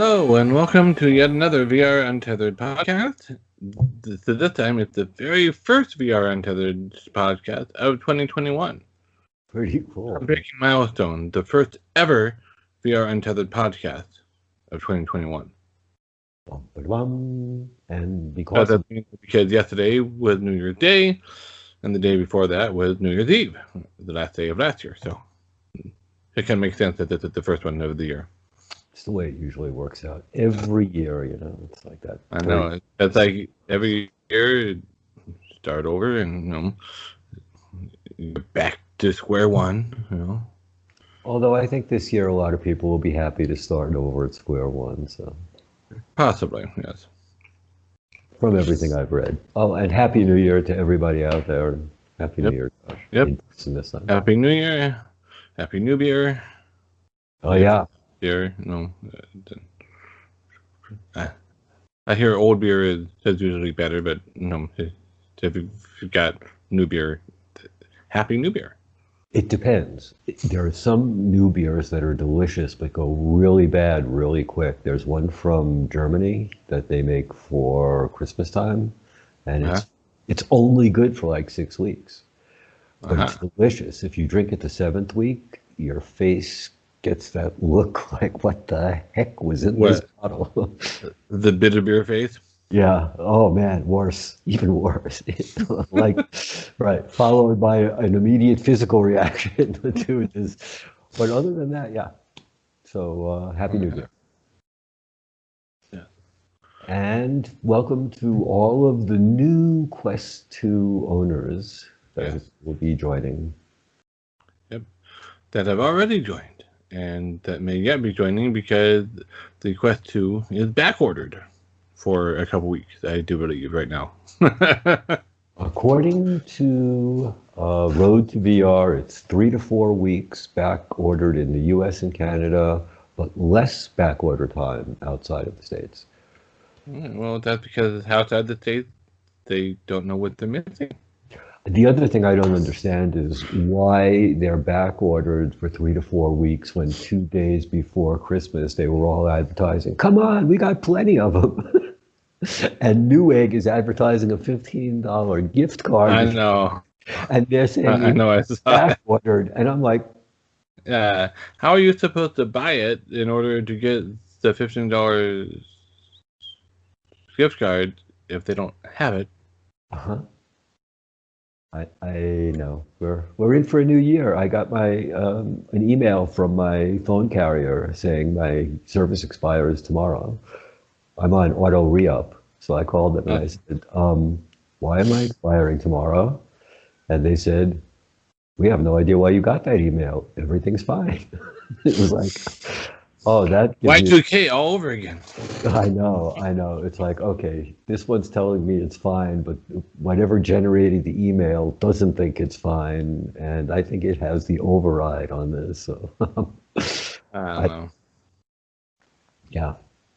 Hello, and welcome to yet another VR Untethered podcast. So this time, it's the very first VR Untethered podcast of 2021. Pretty cool. A breaking milestone, the first ever VR Untethered podcast of 2021. And because yesterday was New Year's Day, and the day before that was New Year's Eve, the last day of last year. So it can make sense that this is the first one of the year. It's the way it usually works out. Every year, it's like that. I know. It's like every year, start over and, back to square one, Although I think this year a lot of people will be happy to start over at square one. So possibly, yes. From everything I've read. Oh, and Happy New Year to everybody out there. Happy New Year, Josh. Yep. Happy New Year. Happy New Beer. Oh, yeah. Beer, I hear old beer is usually better, but if you've got new beer, Happy New Beer. It depends. There are some new beers that are delicious but go really bad really quick. There's one from Germany that they make for Christmas time, and it's only good for like 6 weeks. But it's delicious. If you drink it the 7th week, your face gets that look like, what the heck was in this bottle? The bitter beer face? Yeah. Oh, man. Worse. Even worse. Right. Followed by an immediate physical reaction. But other than that, yeah. So, Happy New Year. Yeah. And welcome to all of the new Quest 2 owners that will be joining. Yep. That have already joined. And that may yet be joining because the Quest 2 is back ordered for a couple weeks, I do believe, right now. According to Road to VR, it's 3 to 4 weeks back ordered in the US and Canada, but less back order time outside of the States. Well, that's because outside the States, they don't know what they're missing. The other thing I don't understand is why they're back ordered for 3 to 4 weeks when 2 days before Christmas they were all advertising, come on, we got plenty of them. And Newegg is advertising a $15 gift card. I know. And they're saying I saw back ordered. And I'm like, how are you supposed to buy it in order to get the $15 gift card if they don't have it? I know we're in for a new year. I got my an email from my phone carrier saying my service expires tomorrow. I'm on auto re-up, so I called them and I said, "Why am I expiring tomorrow?" And they said, "We have no idea why you got that email. Everything's fine." It was like, oh, that Y2K all over again. I know. It's like, okay, this one's telling me it's fine, but whatever generated the email doesn't think it's fine, and I think it has the override on this. So I don't know. Yeah.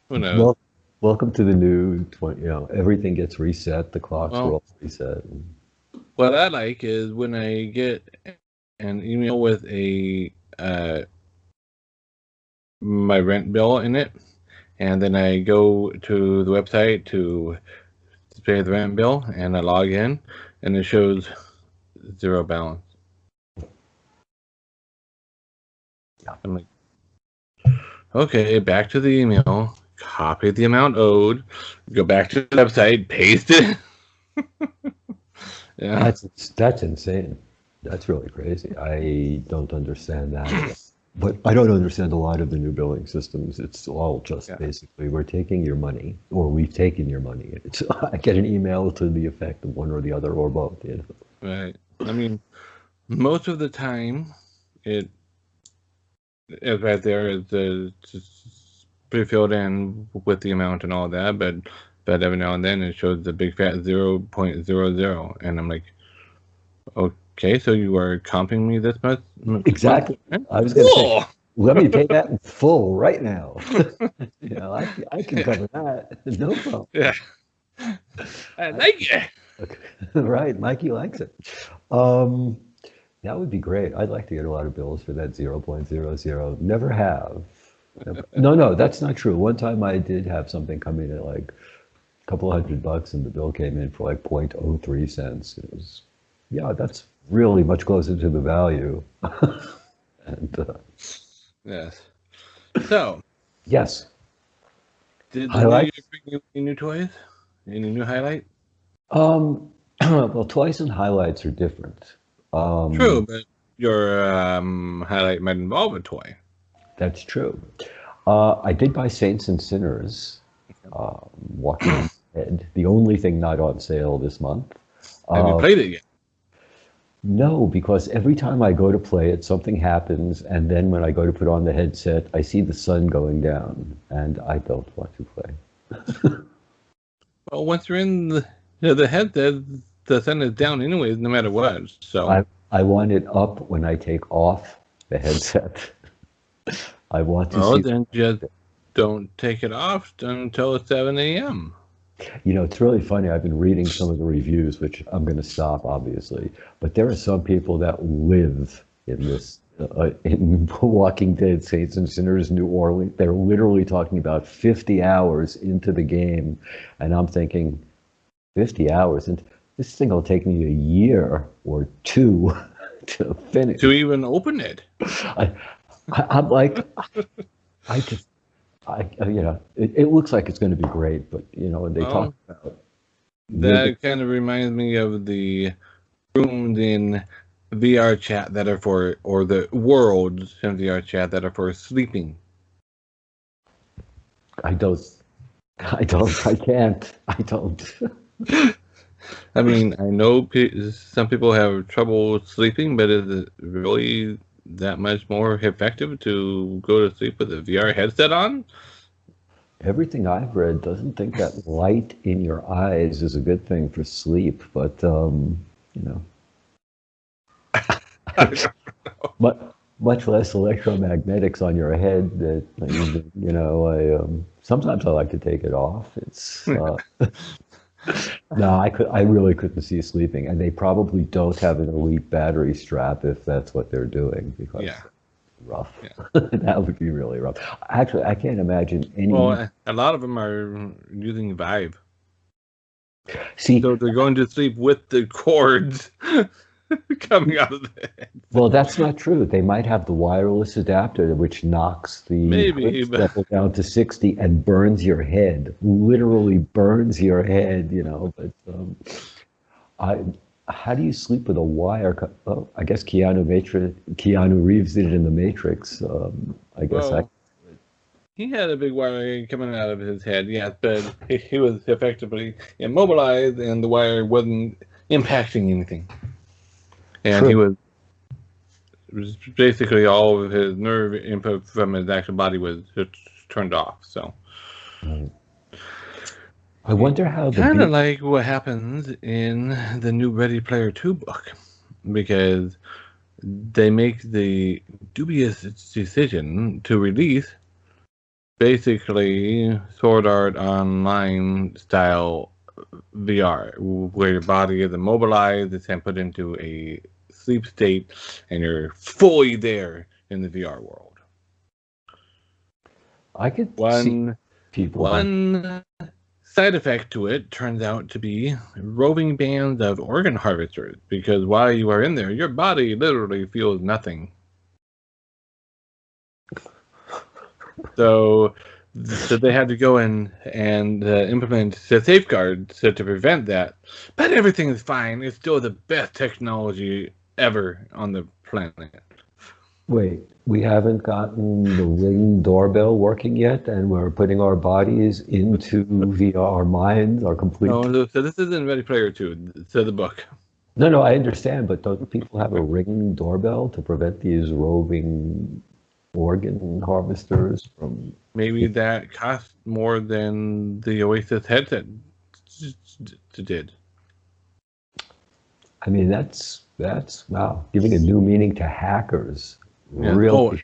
Who knows? Well, welcome to the new 20. Everything gets reset. The clocks are all reset. What I like is when I get an email with a my rent bill in it, and then I go to the website to pay the rent bill, and I log in, and it shows zero balance. Yeah. I'm like, okay, back to the email, copy the amount owed, go back to the website, paste it. Yeah. That's insane. That's really crazy. I don't understand that. But I don't understand a lot of the new billing systems. It's all just basically, we're taking your money, or we've taken your money. I get an email to the effect of one or the other, or both. Right. I mean, most of the time, it's right there. It's pre-filled in with the amount and all that, but every now and then it shows the big fat 0.00, and I'm like, okay, so you are comping me this much? Exactly. I was going to say, let me pay that in full right now. I can cover that. No problem. Yeah. I like it. Okay. Right. Mikey likes it. That would be great. I'd like to get a lot of bills for that 0.00. Never have. No, that's not true. One time I did have something come in at like a couple $100 and the bill came in for like 0.03 cents. It was, yeah, that's really much closer to the value. And Yes. So, yes, did the new year highlights. bring you any new toys? Any new highlight? Well, toys and highlights are different. True, Um, but your highlight might involve a toy. that's true. I did buy Saints and Sinners, Walking Dead, the only thing not on sale this month. Have you Uh, played it yet? no, because every time I go to play it, something happens, and then when I go to put on the headset, I see the sun going down, and I don't want to play. Well, once you're in the headset, the sun is down anyways, no matter what. So, I want it up when I take off the headset. I want to well, see. then just don't take it off until 7 a.m. You know, it's really funny. I've been reading some of the reviews, which I'm going to stop, obviously, but there are some people that live in this, in Walking Dead, Saints and Sinners, New Orleans. They're literally talking about 50 hours into the game, and I'm thinking, 50 hours, and this thing will take me a year or two to finish. To even open it. I, I'm like, I just, you know, it looks like it's going to be great, but you know, when they talk Well, about living. that kind of reminds me of the rooms in VR chat that are for, or the worlds in VR chat that are for sleeping. I don't, I can't, I don't. I mean, I know some people have trouble sleeping, but is it really that much more effective to go to sleep with a VR headset on? Everything I've read doesn't think that light in your eyes is a good thing for sleep, but you know, I don't know. much less electromagnetics on your head. That you know, sometimes I like to take it off. It's no, I really couldn't see sleeping, and they probably don't have an elite battery strap if that's what they're doing because Yeah, rough. yeah. That would be really rough. Actually, I can't imagine any. Well, a lot of them are using Vive, See, so they're going to sleep with the cords coming out of the head. well, that's not true. They might have the wireless adapter, which knocks the Maybe, Hertz but level down to 60 and burns your head, literally burns your head, you know. But I, how do you sleep with a wire? Oh, I guess Keanu Reeves did it in The Matrix. I guess I. well, he had a big wire coming out of his head, yes, but he was effectively immobilized, and the wire wasn't impacting anything. And he True. was basically all of his nerve input from his actual body was just turned off. So, Right. I wonder how the kind of beat. like what happens in the new Ready Player 2 book, because they make the dubious decision to release basically Sword Art Online style VR, where your body is immobilized, it's then put into a sleep state, and you're fully there in the VR world. I could see One people having. one side effect to it turns out to be roving bands of organ harvesters, because while you are in there, your body literally feels nothing. So, so they had to go in and implement the safeguards to prevent that. But everything is fine. It's still the best technology ever on the planet. Wait, we haven't gotten the Ring doorbell working yet, and we're putting our bodies into VR, our minds, our complete. No, so this isn't Ready Player 2. It's the book. No, no, I understand, but don't people have a Ring doorbell to prevent these roving organ harvesters from? Maybe that cost more than the Oasis headset did. I mean, that's wow, giving a new meaning to hackers. Yeah. Oh, Really?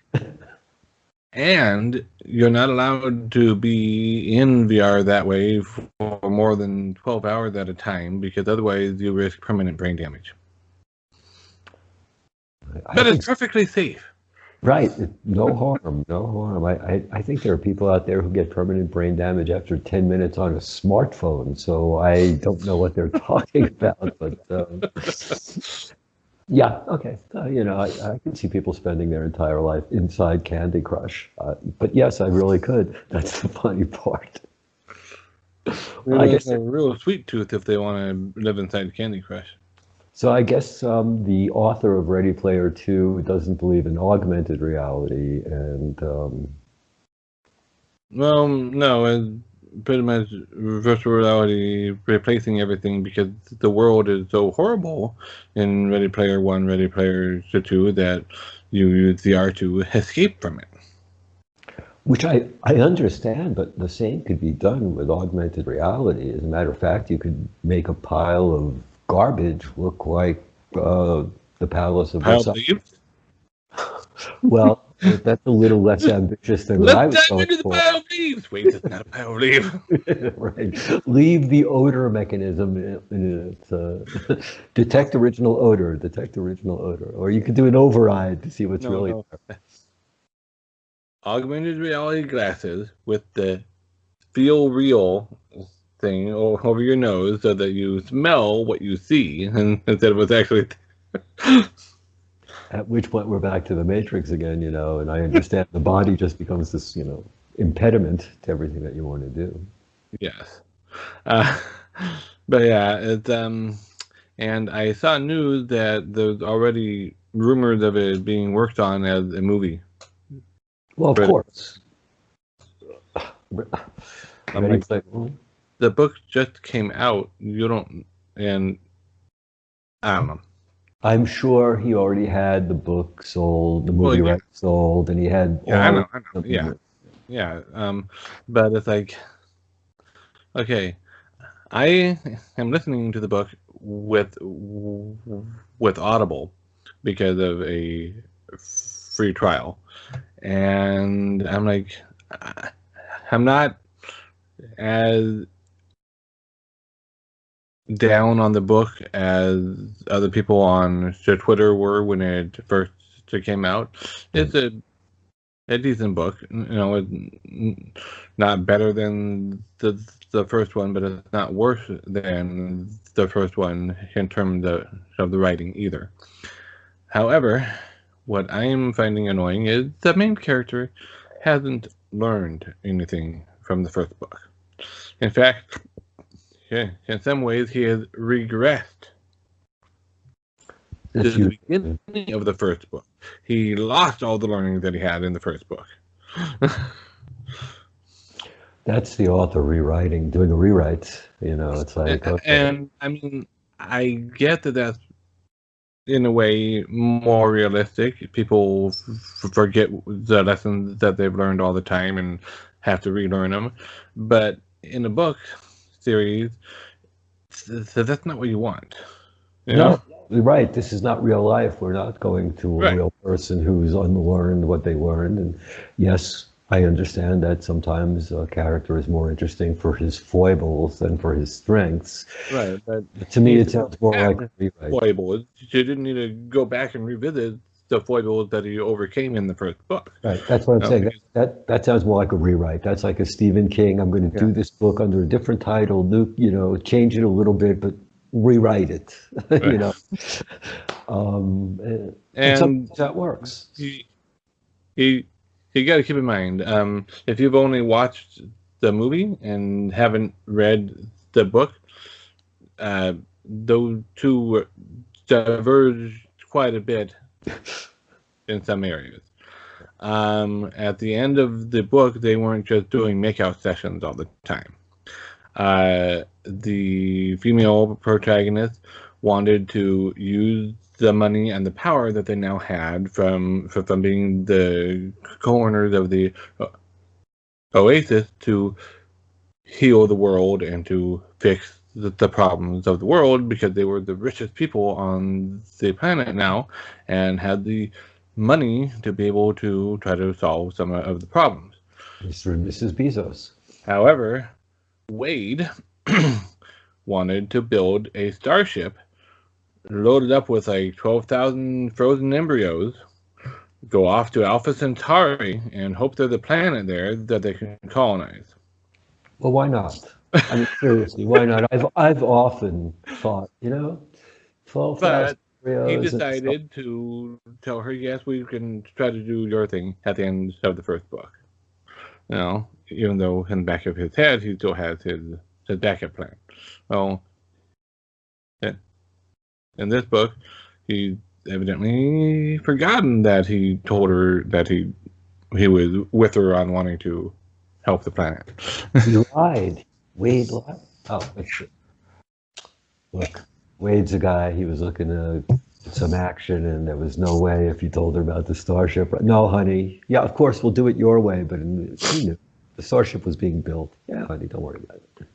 and you're not allowed to be in VR that way for more than 12 hours at a time, because otherwise you risk permanent brain damage. I But think it's perfectly safe. Right. No harm. No harm. I think there are people out there who get permanent brain damage after 10 minutes on a smartphone. So I don't know what they're talking about. But yeah, okay. I can see people spending their entire life inside Candy Crush. But yes, I really could. That's the funny part. I Really, guess a real sweet tooth if they want to live inside Candy Crush. so. I guess the author of Ready Player Two doesn't believe in augmented reality, and Well, no, it's pretty much virtual reality replacing everything because the world is so horrible in Ready Player One, Ready Player Two that you use VR to escape from it. which I understand, but the same could be done with augmented reality. As a matter of fact, you could make a pile of garbage look like the Palace of Pile Versailles. leaves. Well, that's a little less ambitious than what Let's I was dive going into the for. pile of leaves. Wait, it's not a pile of leaves. Right. Leave the odor mechanism in it. Detect original odor. Detect original odor. Or you could do an override to see what's No, really no. there. Augmented reality glasses with the feel real thing over your nose so that you smell what you see and instead of what's actually. At which point we're back to the Matrix again, and I understand the body just becomes this, impediment to everything that you want to do. Yes. Uh, but yeah, and I saw news that there's already rumors of it being worked on as a movie. Well, of But course. I'm Ready like, Player. the book just came out. You don't, and I don't know. I'm sure he already had the book sold, the Well, movie yeah, rights sold, and he had yeah, I all know, of I know, yeah, the. yeah. But it's like, okay, I am listening to the book with Audible because of a free trial, and I'm like, I'm not as down on the book as other people on Twitter were when it first came out. It's a decent book, not better than the first one, but it's not worse than the first one in terms of the writing either. However, what I'm finding annoying is the main character hasn't learned anything from the first book. In fact, yeah, in some ways, he has regressed to That's the you. beginning of the first book. He lost all the learning that he had in the first book. That's the author rewriting, doing a rewrite. It's like, okay. And I mean, I get that that's in a way more realistic. People forget the lessons that they've learned all the time and have to relearn them. But in a book series, so that's not what you want. You know? No, you're right. This is not real life. We're not going to a Right. real person who's unlearned what they learned. And yes, I understand that sometimes a character is more interesting for his foibles than for his strengths. Right. But But to me, he it sounds more like a had rewrite. foibles. You didn't need to go back and revisit the foibles that he overcame in the first book. Right. That's what I'm saying. Because, That sounds more like a rewrite. That's like a Stephen King. I'm going to yeah. do this book under a different title, new, change it a little bit, but rewrite it. you Right. know. And And sometimes that works. he, he you got to keep in mind, if you've only watched the movie and haven't read the book, those two diverge quite a bit in some areas. At the end of the book, they weren't just doing makeout sessions all the time. The female protagonist wanted to use the money and the power that they now had from being the co-owners of the Oasis to heal the world and to fix the problems of the world because they were the richest people on the planet now and had the money to be able to try to solve some of the problems. Mr. and Mrs. Bezos. However, Wade wanted to build a starship loaded up with like 12,000 frozen embryos go off to Alpha Centauri and hope there's a planet there that they can colonize. Well, why not? I mean, seriously, why not? I've often thought, 12,000 But he embryos and stuff. decided to tell her, yes, we can try to do your thing at the end of the first book. Even though in the back of his head, he still has his backup plan. Well, in this book, he evidently forgotten that he told her that he was with her on wanting to help the planet. He lied. Wade lied. Oh, look, Wade's a guy. He was looking to get some action, and there was no way if you told her about the starship. No, honey. Yeah, of course we'll do it your way, but he knew the starship was being built. Yeah, honey, don't worry about it.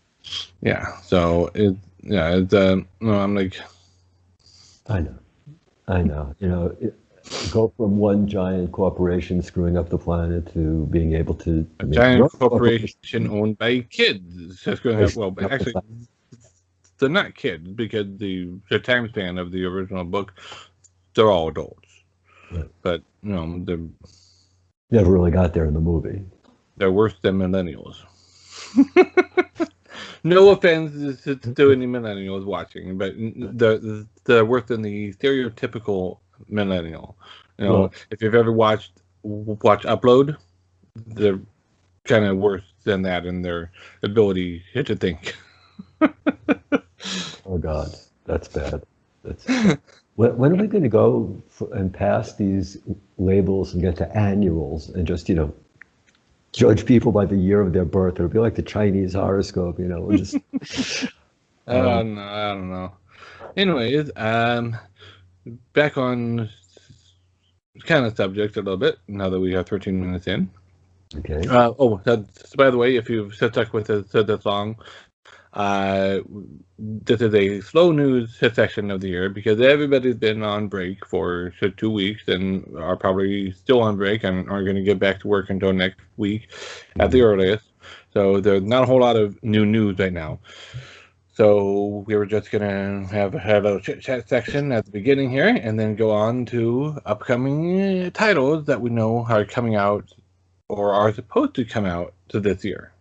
Yeah. So I'm like, I know. Go from one giant corporation screwing up the planet to being able to a giant corporation owned by kids. That's going to have, well, actually, they're not kids because the time span of the original book, they're all adults. Right. But they're never really got there in the movie. They're worse than millennials. No offense to any millennials watching, but they're worse than the stereotypical millennial. Well, if you've ever watched Upload, they're kind of worse than that in their ability to think. Oh God, that's bad. When are we going to go and pass these labels and get to annuals and just judge people by the year of their birth? It'll be like the Chinese horoscope, We'll just. I don't know. Anyways, back on kind of subject a little bit now that we have 13 minutes in. Okay. By the way, if you've stuck with us this long, this is a slow news section of the year because everybody's been on break for 2 weeks and are probably still on break and aren't going to get back to work until next week at the earliest. So there's not a whole lot of new news right now. So we were just going to have a little chit-chat section at the beginning here and then go on to upcoming titles that we know are coming out or are supposed to come out to this year.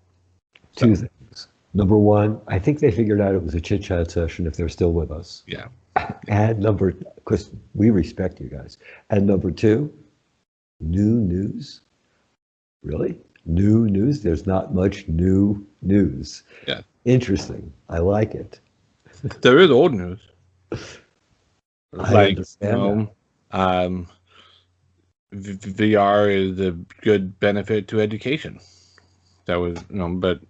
Two things. Number one, I think they figured out it was a chit-chat session if they're still with us. Yeah. And because we respect you guys. And number two, new news. Really? New news? There's not much new news. Yeah. Interesting. I like it. There is old news. I understand that. VR is a good benefit to education. That was, but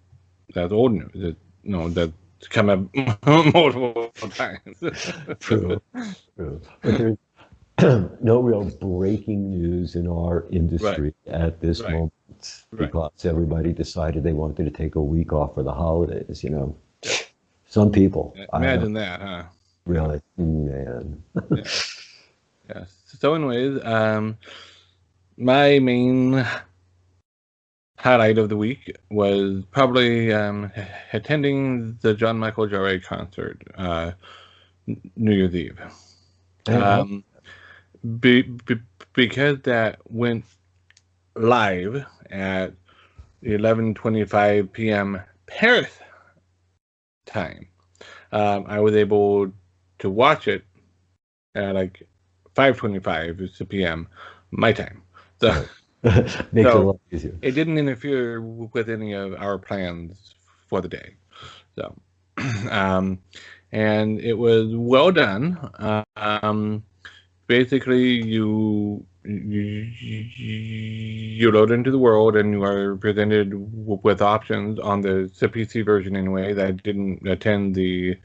that's old news. That's come up multiple times. True. But there's no real breaking news in our industry at this moment because everybody decided they wanted to take a week off for the holidays, Some people. Imagine that, huh? Really? Man. Yeah. So anyways, my main highlight of the week was probably attending the John Michael Jarre concert New Year's Eve. Because that went live at 11:25 p.m. Paris time, I was able to watch it at like 5:25 p.m. my time. So makes it a lot easier. It didn't interfere with any of our plans for the day. So, and it was well done. Basically, you load into the world and you are presented with options on the PC version anyway that didn't attend the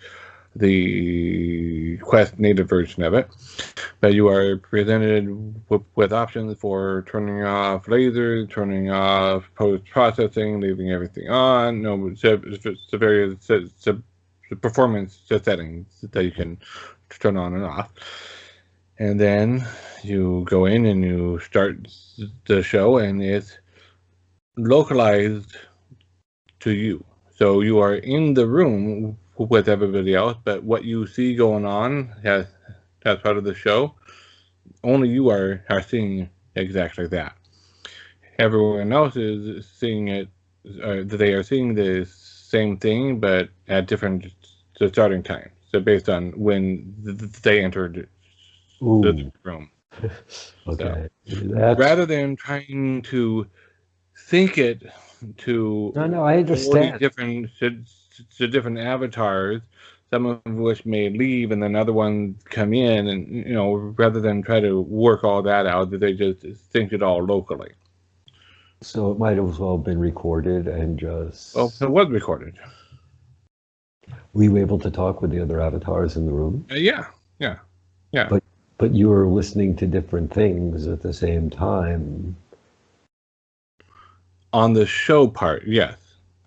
Quest native version of it, but you are presented with options for turning off lasers, turning off post-processing, leaving everything on, various performance settings that you can turn on and off. And then you go in and you start the show, and it's localized to you. So you are in the room with everybody else, but what you see going on as part of the show, only you are seeing exactly that. Everyone else is seeing it, they are seeing the same thing, but at different starting times. So based on when they entered the Ooh, room. So okay. That's rather than trying to sync it to no, I 40 understand. different avatars, some of which may leave and then other ones come in, and rather than try to work all that out, they just sync it all locally. So it might as well have been recorded and Well, just it was recorded. were you able to talk with the other avatars in the room? Yeah, yeah, yeah. But but you were listening to different things at the same time. On the show part, yes.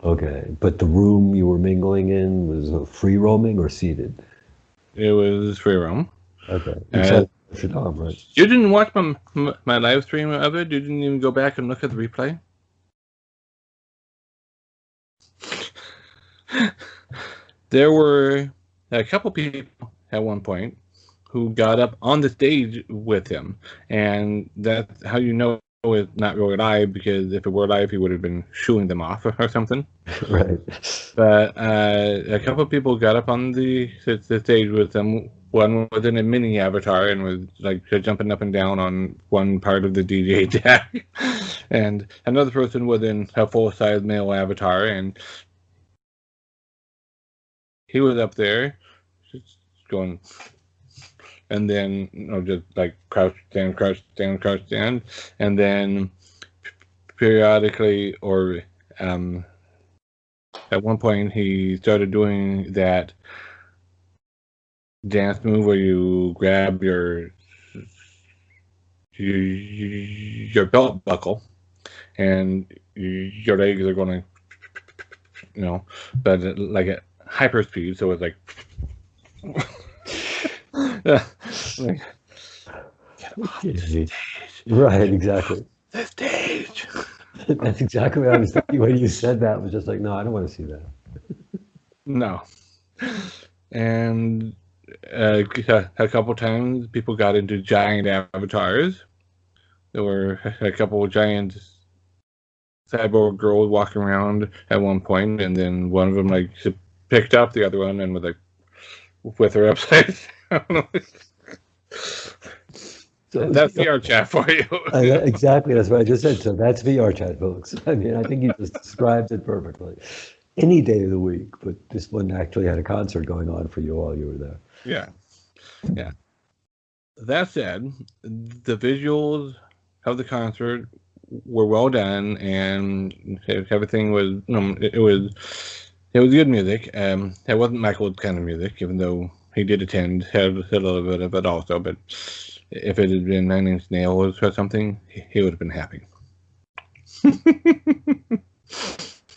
Okay, but the room you were mingling in was free roaming or seated? It was free roam. Okay, Uh, except Shadam, right? you didn't watch my live stream of it? You didn't even go back and look at the replay? There were a couple people at one point who got up on the stage with him, and that's how you know it's not really live, because if it were live, he would have been shooing them off or something. Right. But a couple of people got up on the stage with them. One was in a mini avatar and was like jumping up and down on one part of the DJ deck, and another person was in a full-size male avatar, and he was up there just going, and then just like crouch stand, and then periodically, or at one point he started doing that dance move where you grab your belt buckle and your legs are going but like at hyper speed, so it's like, like get off the Okay. stage, Right, exactly. the stage. That's exactly what I was thinking when you said that. Was just like, no, I don't want to see that. No. And a couple times people got into giant avatars. There were a couple of giant cyborg girls walking around at one point, and then one of them like picked up the other one and was like with her upside down. So it was That's VR chat for you. exactly. That's what I just said. So that's VR chat, folks. I mean, I think you just described it perfectly. Any day of the week, but this one actually had a concert going on for you while you were there. Yeah, yeah. That said, the visuals of the concert were well done, and everything was it was good music. It wasn't Michael's kind of music, even though he did attend, had a little bit of it also. But if it had been Nine Inch Nails or something, he would have been happy.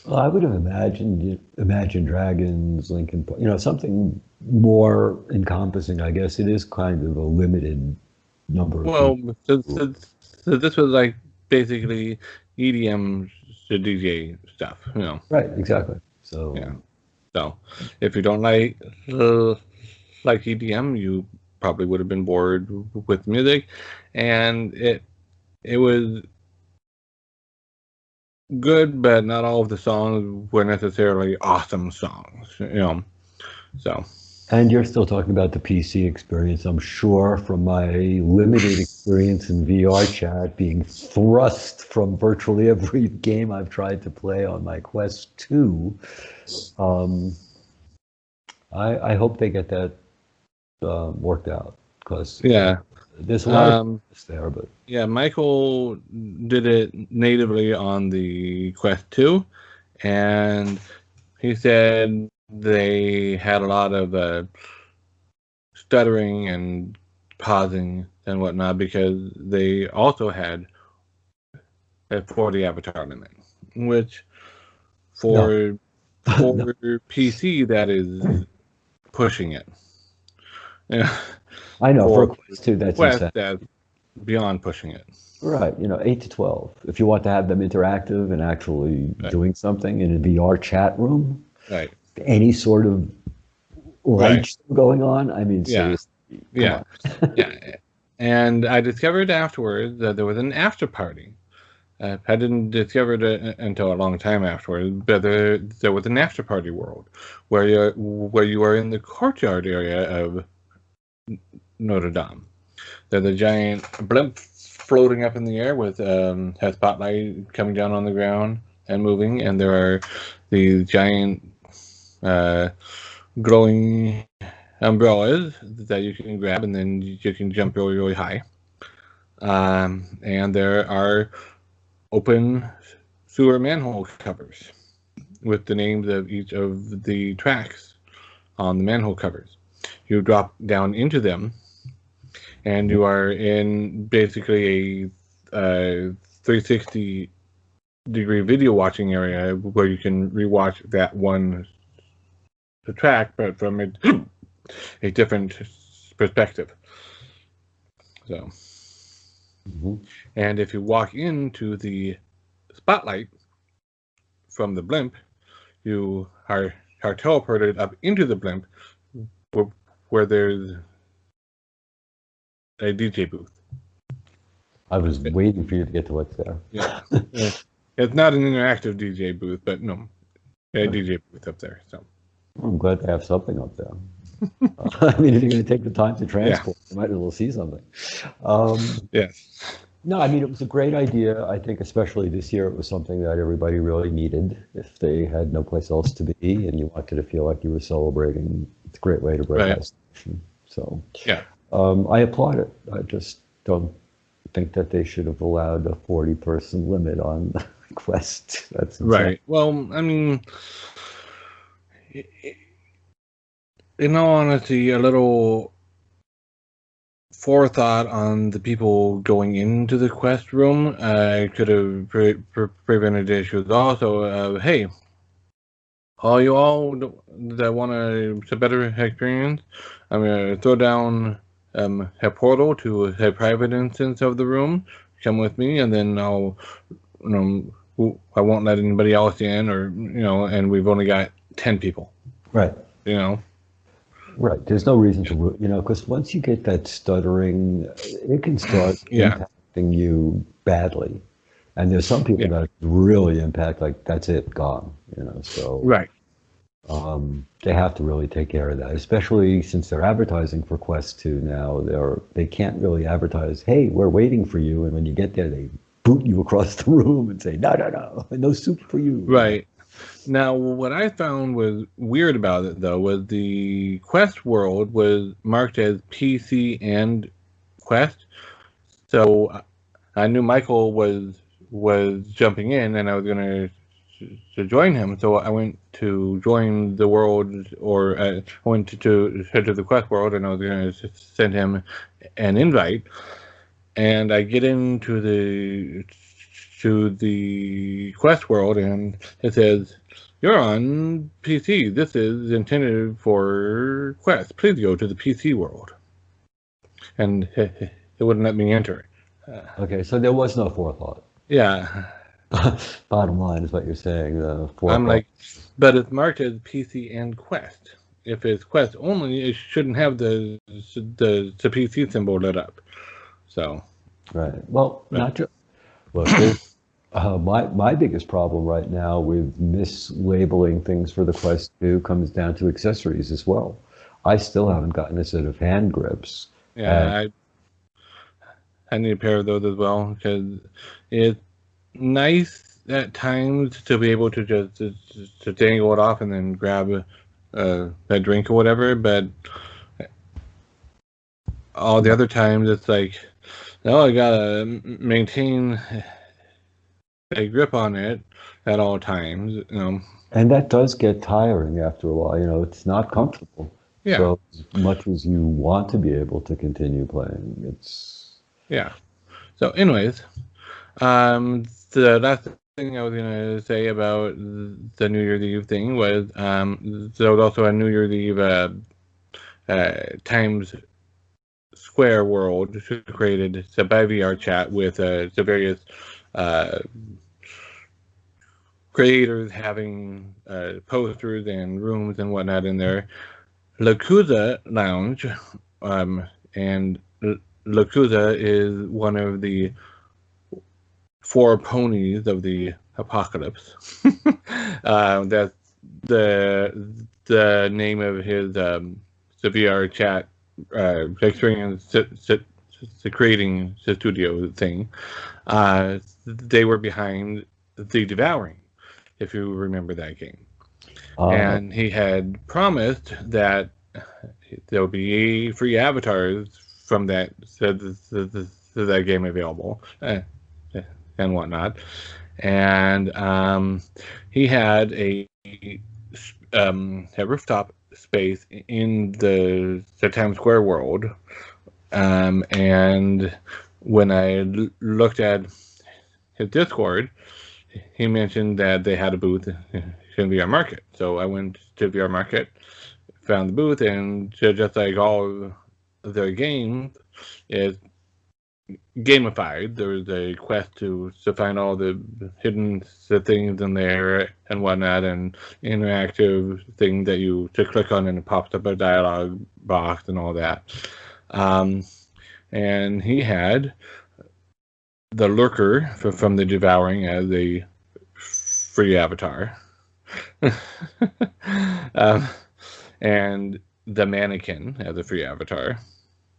Well, I would have imagined Imagine Dragons, Lincoln Park, something more encompassing. I guess it is kind of a limited number of Well, people. so this was like basically EDM to DJ stuff. Right, exactly. Yeah. So, So if you don't like EDM, you probably would have been bored with music, and it was good, but not all of the songs were necessarily awesome songs. So and you're still talking about the PC experience, I'm sure, from my limited experience in VR chat, being thrust from virtually every game I've tried to play on my Quest 2. Um, I hope they get that worked out because yeah, there's a lot of um, there, but yeah. Michael did it natively on the Quest 2, and he said they had a lot of stuttering and pausing and whatnot because they also had a 40 avatar limit, which no, for no, PC that is pushing it. Yeah, I know for a for Quest 2 that's Quest insane. that's beyond pushing it. Right, 8 to 12. If you want to have them interactive and actually Right, doing something in a VR chat room, right, any sort of light right. show going on, I mean, Yeah, seriously, come yeah, on. yeah. And I discovered afterwards that there was an after party. I didn't discover it until a long time afterwards, but there was an after party world where you are in the courtyard area of Notre Dame. There's a giant blimp floating up in the air with a spotlight coming down on the ground and moving, and there are these giant glowing umbrellas that you can grab, and then you can jump really, really high. And there are open sewer manhole covers with the names of each of the tracks on the manhole covers. You drop down into them, and you are in basically a 360-degree video watching area where you can rewatch that one track, but from a different perspective. So, and if you walk into the spotlight from the blimp, you are teleported up into the blimp where there's a DJ booth. I was waiting for you to get to what's there. Yeah. It's not an interactive DJ booth, but no, a DJ booth up there. So I'm glad to have something up there. I mean, if you're going to take the time to transport, you might as well see something. Yes. No, I mean, it was a great idea. I think especially this year, it was something that everybody really needed if they had no place else to be and you wanted to feel like you were celebrating. It's a great way to break isolation. So yeah, I applaud it. I just don't think that they should have allowed a 40-person limit on Quest. That's insane. Right. Well, I mean, in all honesty, a little forethought on the people going into the Quest room could have prevented issues. Also, hey, all you all that want a better experience, I'm going to throw down a portal to a private instance of the room. Come with me, and then I'll, I won't let anybody else in, or and we've only got 10 people. Right. Right. There's no reason to, because once you get that stuttering, it can start impacting you badly. And there's some people that really impact, like that's it, gone. So right. They have to really take care of that, especially since they're advertising for Quest 2 now. They can't really advertise, hey, we're waiting for you. And when you get there, they boot you across the room and say, no soup for you. Right. Now, what I found was weird about it, though, was the Quest world was marked as PC and Quest. So I knew Michael was jumping in, and I was going to join him. So I went to join the world, or I went to the Quest world, and I was going to send him an invite. And I get into the Quest world, and it says, "You're on PC. This is intended for Quest. Please go to the PC world." And it wouldn't let me enter. Okay, so there was no forethought. Yeah. Bottom line is what you're saying. I'm like, but it's marked as PC and Quest. If it's Quest only, it shouldn't have the PC symbol lit up. So. Right. Well, not just. Look, my biggest problem right now with mislabeling things for the Quest 2 comes down to accessories as well. I still haven't gotten a set of hand grips. Yeah, I need a pair of those as well, because it's nice at times to be able to just to dangle it off and then grab a drink or whatever, but all the other times it's like, no, I gotta maintain a grip on it at all times. And that does get tiring after a while. It's not comfortable. Yeah. So as much as you want to be able to continue playing, it's... Yeah. So anyways, the last thing I was going to say about the New Year's Eve thing was there was also a New Year's Eve Times Square world created. It's a by VR chat with the various creators having posters and rooms and whatnot in there. Lakuza Lounge and Lakuza is one of the four ponies of the apocalypse. That's the name of his the VR chat experience creating the studio thing. They were behind the Devouring, if you remember that game. And he had promised that there will be free avatars from that that game available and whatnot. And he had a rooftop space in the Times Square world. And when I looked at his Discord, he mentioned that they had a booth in VR Market. So I went to VR Market, found the booth, and just like all their games, it's gamified. There was a quest to find all the hidden things in there and whatnot, and interactive thing that you to click on and it pops up a dialogue box and all that. And he had the Lurker from the Devouring as a free avatar. And the Mannequin as a free avatar.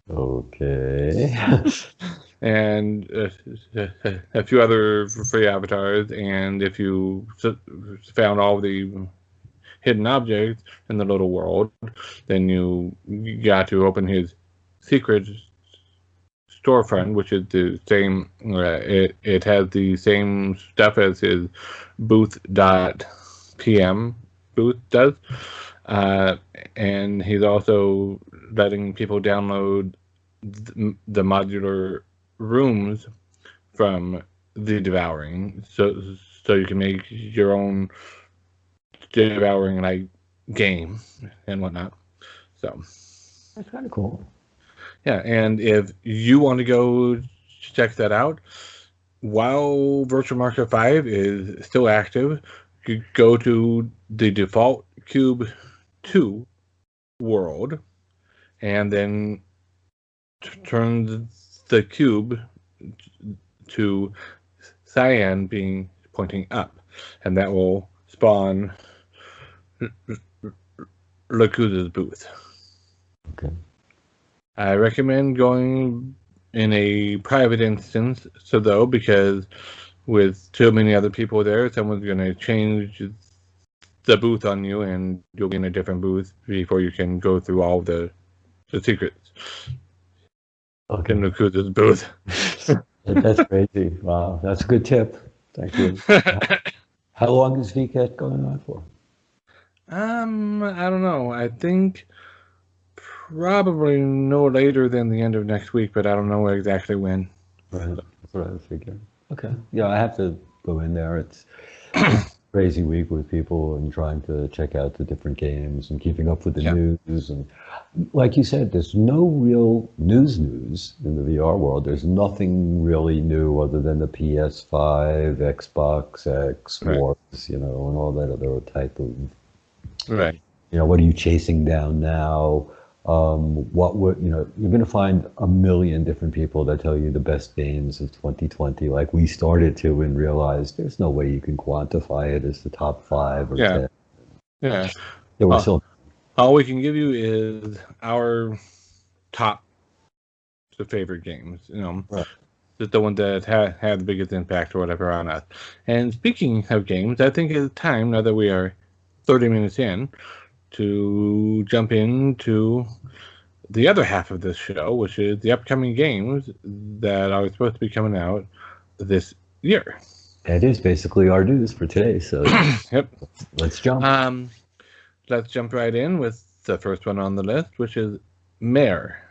Okay. And a few other free avatars. And if you found all the hidden objects in the little world, then you got to open his secret storefront, which is the same. It has the same stuff as his booth.pm booth does. And he's also letting people download the modular rooms from the Devouring, so you can make your own Devouring like game and whatnot. So That's kind of cool. Yeah, and if you want to go check that out, while Virtual Market 5 is still active, you go to the default Cube 2 world, and then turn the cube to cyan being pointing up, and that will spawn Lakuza's booth. Okay. I recommend going in a private instance, because with too many other people there, someone's going to change the booth on you, and you'll be in a different booth before you can go through all the secrets. Okay. In Lakuza's booth. That's crazy. Wow, that's a good tip. Thank you. How long is VCAT going on for? I don't know. I think probably no later than the end of next week, but I don't know exactly when. Right, that's what I was figuring. Okay. Yeah, I have to go in there. It's a crazy week with people and trying to check out the different games and keeping up with the news. And like you said, there's no real news in the VR world. There's nothing really new other than the PS5, Xbox X, Wars, and all that other type of, what are you chasing down now? You're going to find a million different people that tell you the best games of 2020, like we started to, and realized there's no way you can quantify it as the top 5 or 10. Yeah. There were still. All we can give you is our top favorite games, just the one that had the biggest impact or whatever on us. And speaking of games, I think it's time, now that we are 30 minutes in, to jump into the other half of this show, which is the upcoming games that are supposed to be coming out this year. That is basically our news for today. So yep, let's jump. Let's jump right in with the first one on the list, which is Mare.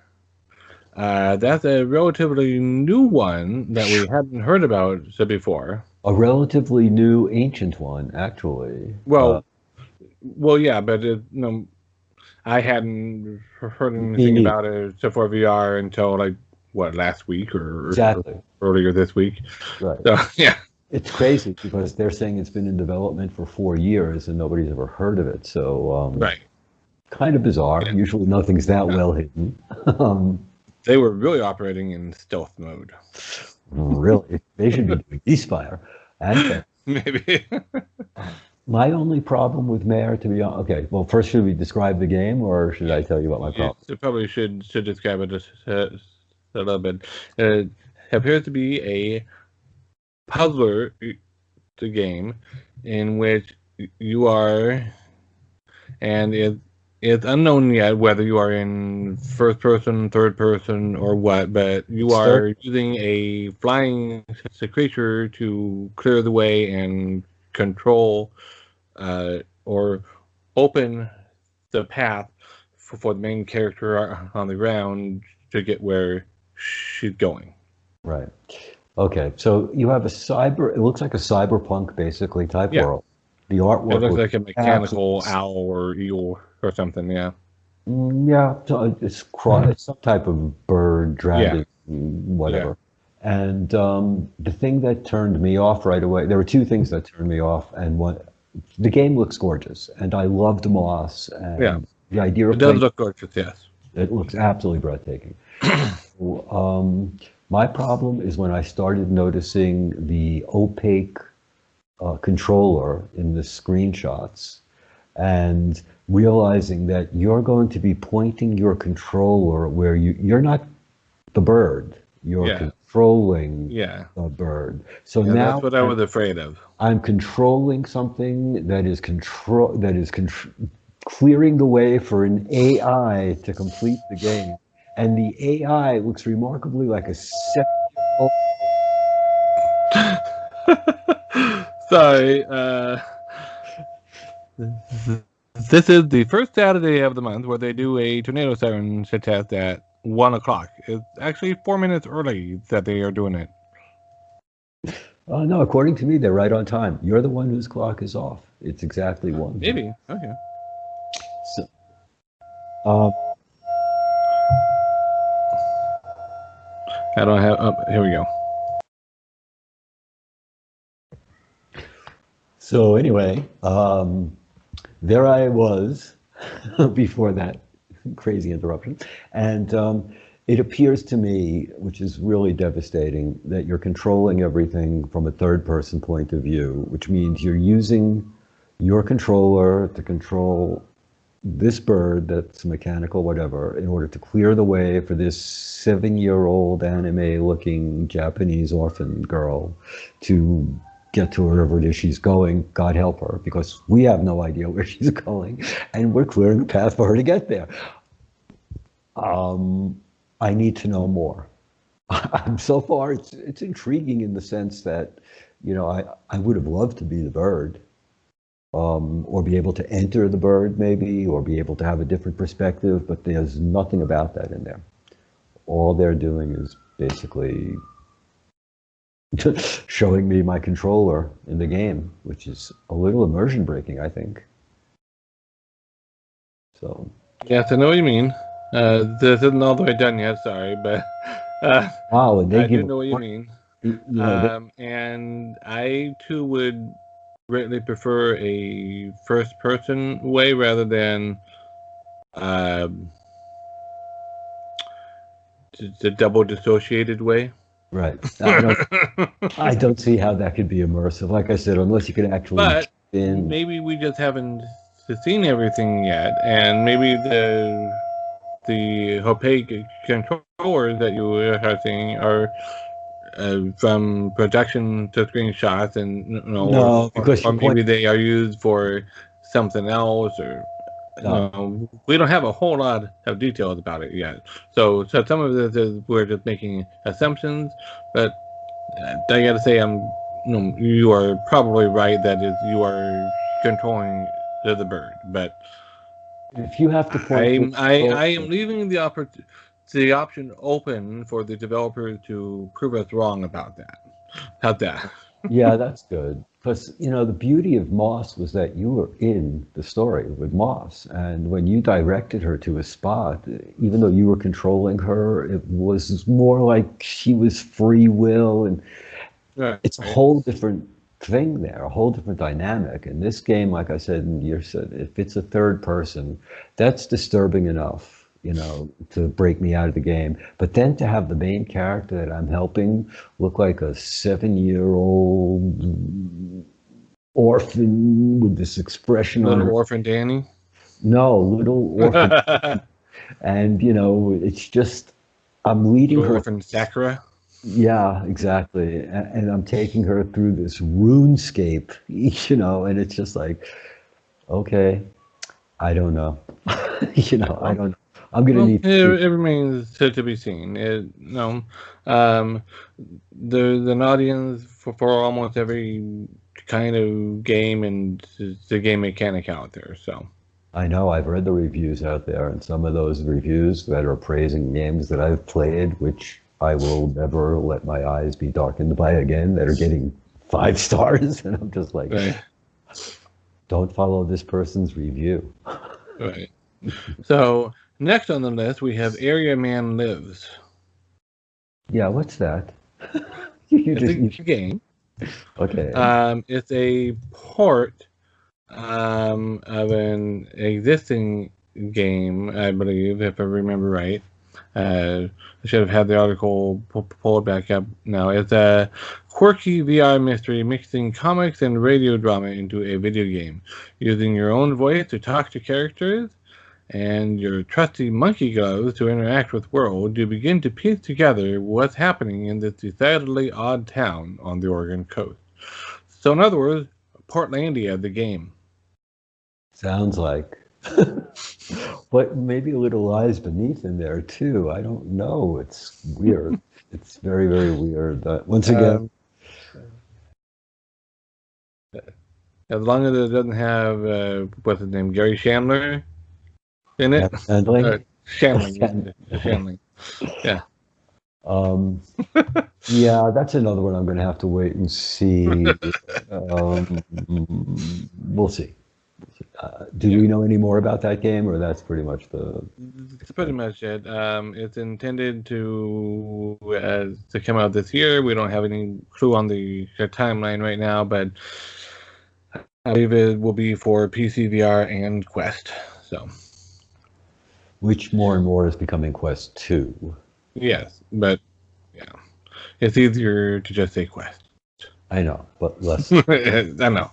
That's a relatively new one that we hadn't heard about before. A relatively new, ancient one, actually. Well, yeah, but I hadn't heard anything about it except for VR until last week or earlier this week. Right. So yeah, it's crazy because they're saying it's been in development for 4 years and nobody's ever heard of it. So kind of bizarre. Yeah. Usually nothing's that well hidden. They were really operating in stealth mode. Really, they should be doing ceasefire and fence. Maybe. My only problem with Mare, to be honest, okay, well, first, should we describe the game or should I tell you about my You problem? probably should describe it just a little bit. It appears to be a puzzler the game in which you are, and it's unknown yet whether you are in first person, third person, or what, but you It's third. are using a flying creature to clear the way and control or open the path for the main character on the ground to get where she's going. Right. Okay, so you have it looks like a cyberpunk basically type Yeah, world. The it artwork looks looks like a absolutely, mechanical owl or eel or something. Yeah, yeah, so it's some type of bird, yeah, dragon, yeah. whatever. And the thing that turned me off right away, there were two things that turned me off, and one, the game looks gorgeous, and I loved Moss, Yeah, and the idea it of does playing look gorgeous. Yes. it looks absolutely breathtaking. My problem is when I started noticing the opaque controller in the screenshots and realizing that you're going to be pointing your controller where you're not the bird, you're Yeah. controlling Yeah. the bird. So Yeah. That's now what I was afraid of. I'm controlling something that is clearing the way for an AI to complete the game. And the AI looks remarkably like a 7-year-old. Sorry. This is the first Saturday of the month where they do a tornado siren test at 1 o'clock. It's actually 4 minutes early that they are doing it. Oh, no, according to me, they're right on time. You're the one whose clock is off. It's exactly one. Maybe. Okay. So, um, I don't have. Oh, here we go. so anyway, there I was before that crazy interruption. And it appears to me, which is really devastating, that you're controlling everything from a third person point of view, which means you're using your controller to control this bird that's mechanical, whatever, in order to clear the way for this 7-year-old anime looking Japanese orphan girl to get to wherever it is she's going. God help her, because we have no idea where she's going, and we're clearing a path for her to get there. I need to know more. So far, it's intriguing in the sense that, I would have loved to be the bird, or be able to enter the bird maybe, or be able to have a different perspective, but there's nothing about that in there. All they're doing is basically showing me my controller in the game, which is a little immersion breaking, I think. So, Yes, I know what you mean. This isn't all the way done yet. Sorry, but wow, and they I do give know what you a, mean. they, And I too would greatly prefer a first-person way rather than uh, the double dissociated way. right. I don't see how that could be immersive. Like I said, unless you could actually jump But in. maybe we just haven't seen everything yet, and maybe the opaque controllers that you are seeing are from projection to screenshots, and No, because or you point. maybe they are used for something else, or No, we don't have a whole lot of details about it yet. So some of this is we're just making assumptions, but I got to say, you are probably right that is you are controlling the bird, but if you have to point your controller, I am leaving the option open for the developer to prove us wrong about that. How's that? yeah, that's good. Because, the beauty of Moss was that you were in the story with Moss. And when you directed her to a spot, even though you were controlling her, it was more like she was free will. And Right. it's a whole different thing there, a whole different dynamic. In this game, like I said, and you said, if it's a third person, that's disturbing enough. to break me out of the game. But then to have the main character that I'm helping look like a 7-year-old orphan with this expression on Little her. orphan Danny. No, little orphan. And, it's just, I'm leading Little her. orphan Sakura. Yeah, exactly. And I'm taking her through this RuneScape, and it's just like, okay, I don't know. I don't know. I'm going to Well, need to see. it remains to be seen. Um, there's an audience for almost every kind of game and the game mechanic out there. So I know I've read the reviews out there, and some of those reviews that are praising games that I've played, which I will never let my eyes be darkened by again, that are getting 5 stars. And I'm just like, right, don't follow this person's review. right. So next on the list we have Area Man Lives. Yeah, what's that? You It's just, a game. okay. It's a port of an existing game, I believe, if I remember right. I should have had the article pulled back up now. It's a quirky VR mystery mixing comics and radio drama into a video game, using your own voice to talk to characters and your trusty monkey gloves to interact with world. You begin to piece together what's happening in this decidedly odd town on the Oregon coast. So, in other words, Portlandia, the game. Sounds like. But maybe a little lies beneath in there too. I don't know. It's weird. It's very, very weird. Once again, Um, as long as it doesn't have what's his name, Gary Chandler in it. handling. Shandling, Shandling. Yeah. Um, yeah, that's another one I'm going to have to wait and see. Um, we'll see. Do we know any more about that game, or that's pretty much the? That's pretty much it. It's intended to come out this year. We don't have any clue on the timeline right now, but I believe it will be for PC, VR, and Quest. So, Which more and more is becoming Quest 2. yes, but yeah, it's easier to just say Quest. I know, but less. I know.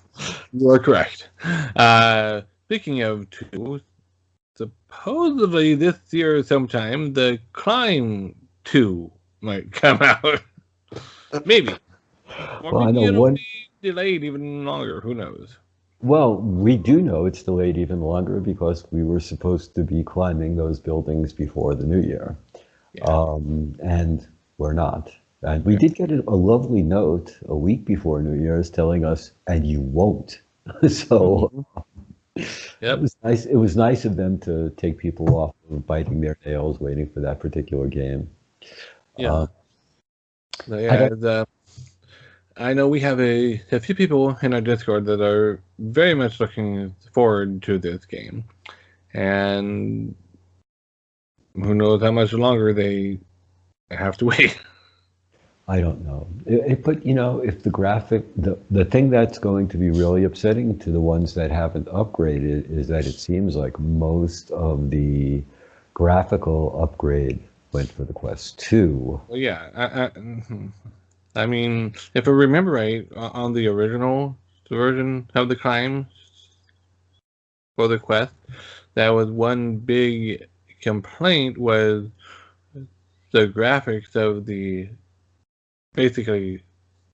You are correct. Speaking of two, supposedly this year sometime the Climb 2 might come out. Maybe. Or Well, I maybe know it'll one. be delayed even longer. Who knows? Well, we do know it's delayed even longer because we were supposed to be climbing those buildings before the new year. Yeah. And we're not. And we did get a lovely note a week before New Year's telling us, and you won't. So it Yep. was nice. It was nice of them to take people off of biting their nails waiting for that particular game. Yeah. So, I yeah. don't. I know we have a few people in our Discord that are very much looking forward to this game. And who knows how much longer they have to wait. I don't know. But if the thing that's going to be really upsetting to the ones that haven't upgraded is that it seems like most of the graphical upgrade went for the Quest 2. Well, yeah. I mean, if I remember right, on the original version of the Climb for the Quest, that was one big complaint was the graphics of basically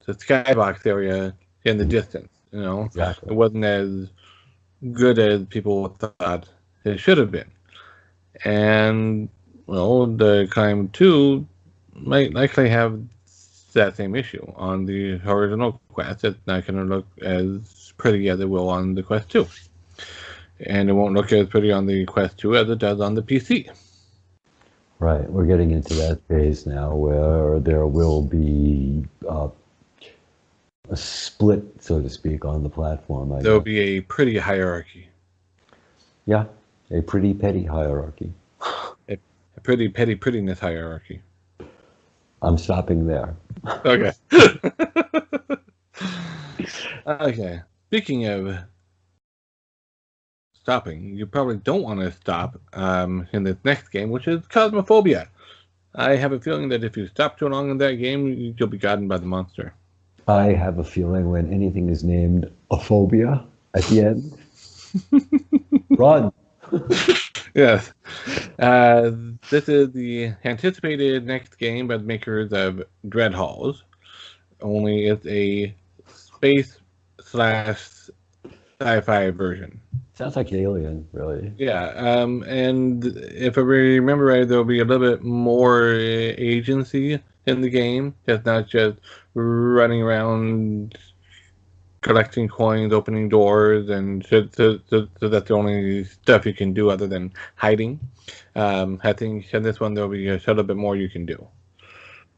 the skybox area in the distance. It Exactly. wasn't as good as people thought it should have been. And well, the Climb 2 might likely have that same issue on the original Quest. It's not going to look as pretty as it will on the Quest 2. And it won't look as pretty on the Quest 2 as it does on the PC. Right. We're getting into that phase now where there will be a split, so to speak, on the platform, I There'll guess. be a pretty hierarchy. Yeah, a pretty petty hierarchy. A pretty petty prettiness hierarchy. I'm stopping there. Okay. Okay. Speaking of stopping. You probably don't want to stop in this next game, which is Cosmophobia. I have a feeling that if you stop too long in that game, you'll be gotten by the monster. I have a feeling when anything is named a phobia at the end, run. Yes. This is the anticipated next game by the makers of Dread Halls. Only it's a space / sci-fi version. Sounds like Alien, really. Yeah, and if I remember right, there'll be a little bit more agency in the game. It's not just running around collecting coins, opening doors, and so that's the only stuff you can do other than hiding. I think in this one there'll be a little bit more you can do.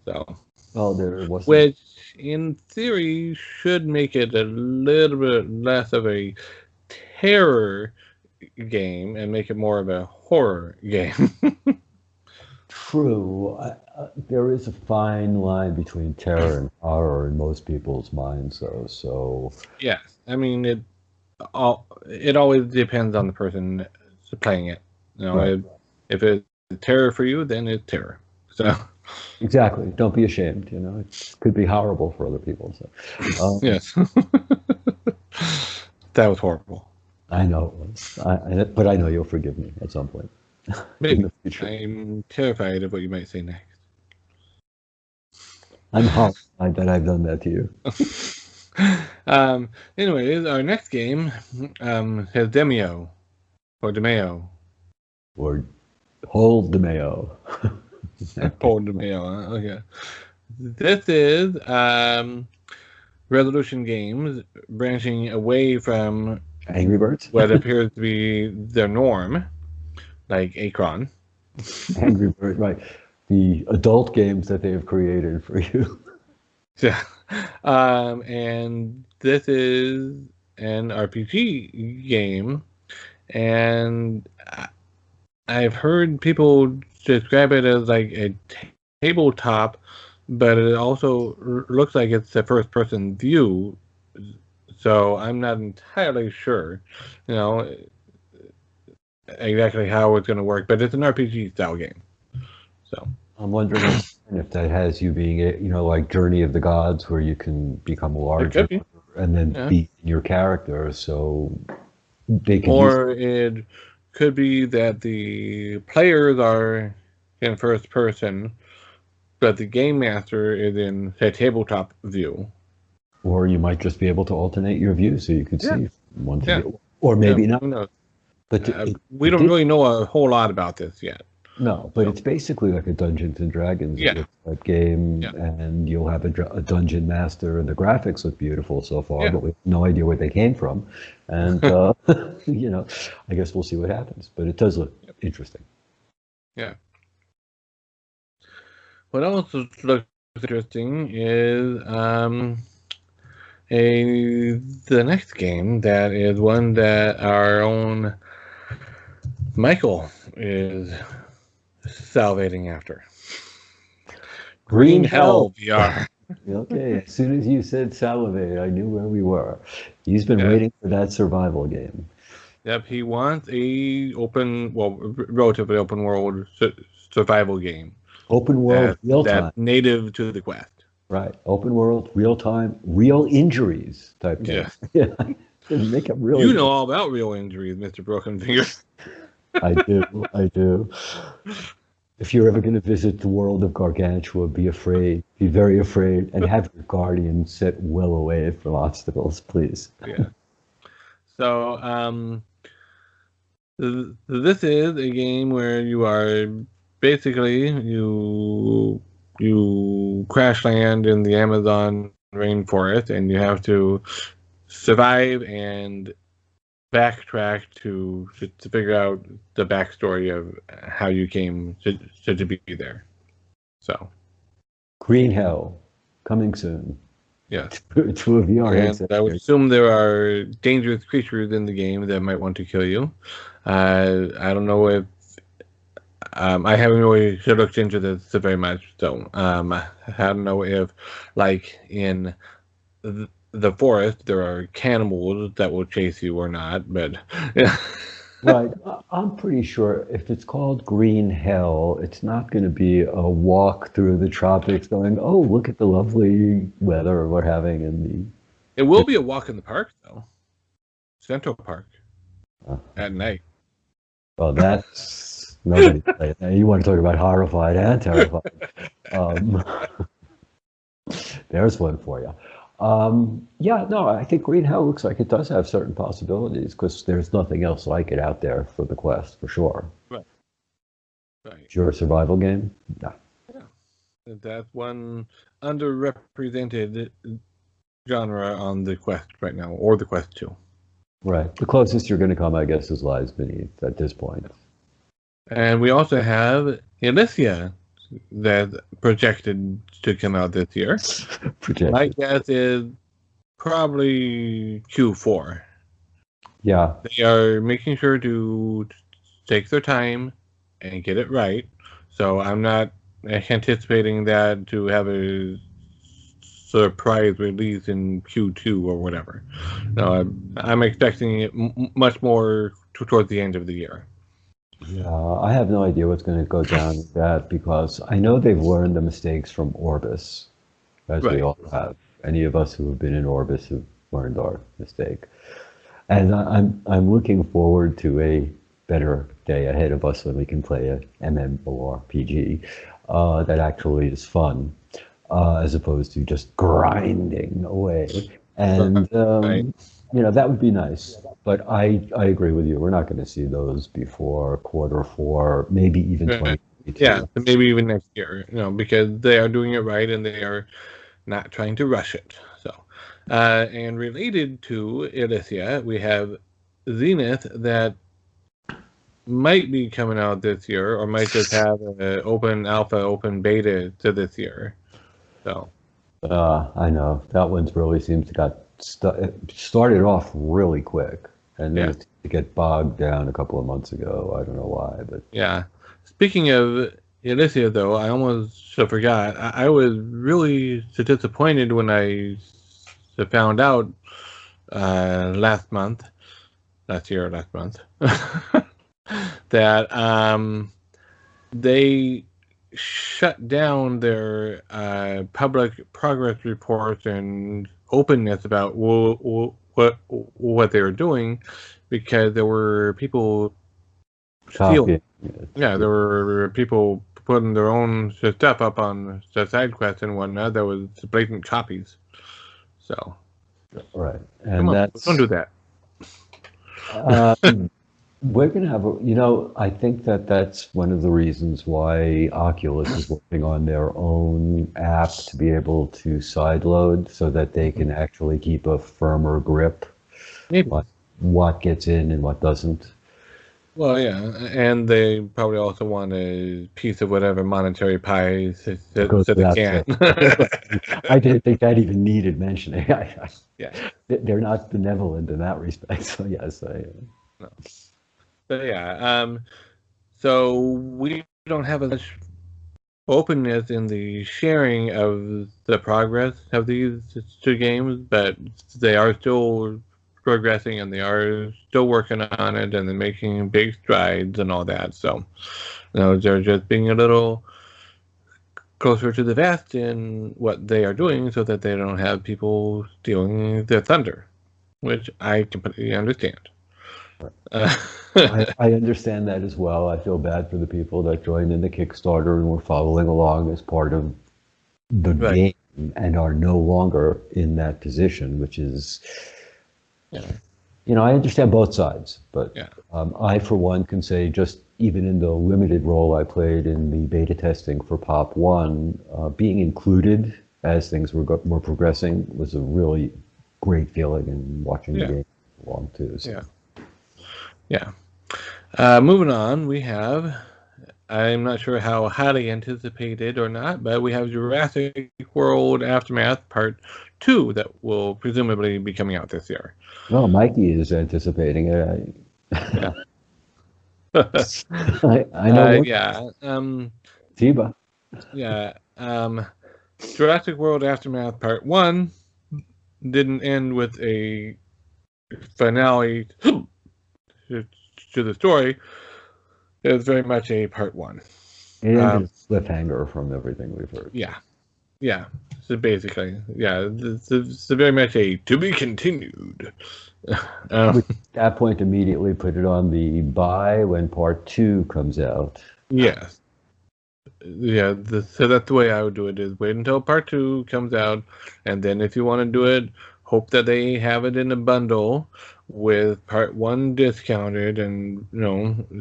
So, Oh, there wasn't. which in theory should make it a little bit less of a terror game and make it more of a horror game. True. There is a fine line between terror and horror in most people's minds, though. So, Yes, I mean it always depends on the person playing it. You know, right. if it's terror for you, then it's terror. So Exactly. Don't be ashamed. It could be horrible for other people. So, yes, that was horrible. I know it was. But I know you'll forgive me at some point in Maybe the future. I'm terrified of what you might say next. I'm horrified that I've done that to you. Anyways, our next game has Demio or Demeo. Or hold the mayo. Paul DeMeo. Okay. This is Resolution Games branching away from Angry Birds? what appears to be their norm, like Akron. Angry Birds, right. The adult games that they have created for you. Yeah. And this is an RPG game, and I've heard people describe it as like a tabletop, but it also looks like it's a first-person view. So I'm not entirely sure, exactly how it's going to work. But it's an RPG style game. So I'm wondering if that has you being, like Journey of the Gods, where you can become larger and then be your character. So they can. Or it could be that the players are in first person, but the game master is in a tabletop view. Or you might just be able to alternate your view so you could see one thing. Or maybe not. Who knows? But we don't really know a whole lot about this yet. No, but it's basically like a Dungeons and Dragons type game, and you'll have a dungeon master, and the graphics look beautiful so far, but we have no idea where they came from. And, I guess we'll see what happens. But it does look interesting. Yeah. What else looks interesting is the next game that is one that our own Michael is salivating after. Green Hell VR. Okay, as soon as you said salivate, I knew where we were. He's been waiting for that survival game. Yep, he wants a relatively open world survival game. Open world, real time. That's native to the Quest. Right, open world, real time, real injuries type game. Yeah, make it really. You know all about real injuries, Mr. Broken Finger. I do. If you're ever going to visit the world of Gargantua, be very afraid, and have your guardian sit well away from obstacles, please. Yeah. So, this is a game where you are basically you crash land in the Amazon rainforest, and you have to survive and backtrack to figure out the backstory of how you came to be there. So, Green Hell, coming soon. Yes. To a VR headset. I would assume there are dangerous creatures in the game that might want to kill you. I don't know if I haven't really looked into this very much, so I don't know if, like in the forest, there are cannibals that will chase you or not. But Right. I'm pretty sure if it's called Green Hell, it's not going to be a walk through the tropics going, oh, look at the lovely weather we're having in It will be a walk in the park, though. Central Park the. at night. Well, that's nobody. You want to talk about horrified and terrified. Um, there's one for you. Yeah, no, I think Green Hell looks like it does have certain possibilities because there's nothing else like it out there for the Quest, for sure. Right. Right. It's your survival game? No. Yeah. That's one underrepresented genre on the Quest right now, or the Quest 2. Right. The closest you're going to come, I guess, is Lies Beneath at this point. And we also have Elysia that's projected to come out this year. My guess is probably Q4. Yeah. They are making sure to take their time and get it right. So I'm not anticipating that to have a surprise release in Q2 or whatever. No, I'm expecting it much more towards the end of the year. Yeah, I have no idea what's going to go down with that because I know they've learned the mistakes from Orbis, as we Right. all have. Any of us who have been in Orbis have learned our mistake. And I'm looking forward to a better day ahead of us when we can play a MMORPG that actually is fun, as opposed to just grinding away. And Right. that would be nice. But I agree with you. We're not going to see those before quarter 4, maybe even Right. 2022. Yeah, maybe even next year, because they are doing it right and they are not trying to rush it. So, and related to Elysia, we have Zenith that might be coming out this year, or might just have an open alpha, open beta to this year. So, I know that one's really seems to it started off really quick, and then yeah, it to get bogged down a couple of months ago. I don't know why, but yeah. Speaking of Elysia, though, I almost forgot. I was really disappointed when I found out last month, last month, that they shut down their public progress reports and openness about what they were doing because there were people stealing. copying it. Yeah, there were people putting their own stuff up on the side quests and whatnot that was blatant copies. So, Right, come and on, don't do that. we're going to have, I think that that's one of the reasons why Oculus is working on their own app to be able to sideload so that they can actually keep a firmer grip Maybe. on what gets in and what doesn't. Well, yeah, and they probably also want a piece of whatever monetary pie so Goes they without can. saying. I didn't think that even needed mentioning. Yeah. They're not benevolent in that respect. So yes, No. But yeah, so we don't have as much openness in the sharing of the progress of these two games, but they are still progressing and they are still working on it and they're making big strides and all that. So, they're just being a little closer to the vest in what they are doing so that they don't have people stealing their thunder, which I completely understand. Uh, I understand that as well. I feel bad for the people that joined in the Kickstarter and were following along as part of the right. game and are no longer in that position, which is, Yeah. I understand both sides, but Yeah. I, for one, can say just even in the limited role I played in the beta testing for Pop 1, being included as things were progressing was a really great feeling and watching the Yeah. game along too. So. Yeah. Yeah. Moving on, we have, I'm not sure how highly anticipated or not, but we have Jurassic World Aftermath Part 2 that will presumably be coming out this year. Well, Mikey is anticipating it. Yeah. I know one. Yeah. Tiba. Yeah. Jurassic World Aftermath Part 1 didn't end with a finale to the story, is very much a part one. It ended a cliffhanger from everything we've heard. Yeah. Yeah. So basically, yeah, it's very much a to be continued. At that point, immediately put it on the buy when part 2 comes out. Yes. Yeah, so that's the way I would do it, is wait until part 2 comes out, and then if you want to do it, hope that they have it in a bundle with part 1 discounted, and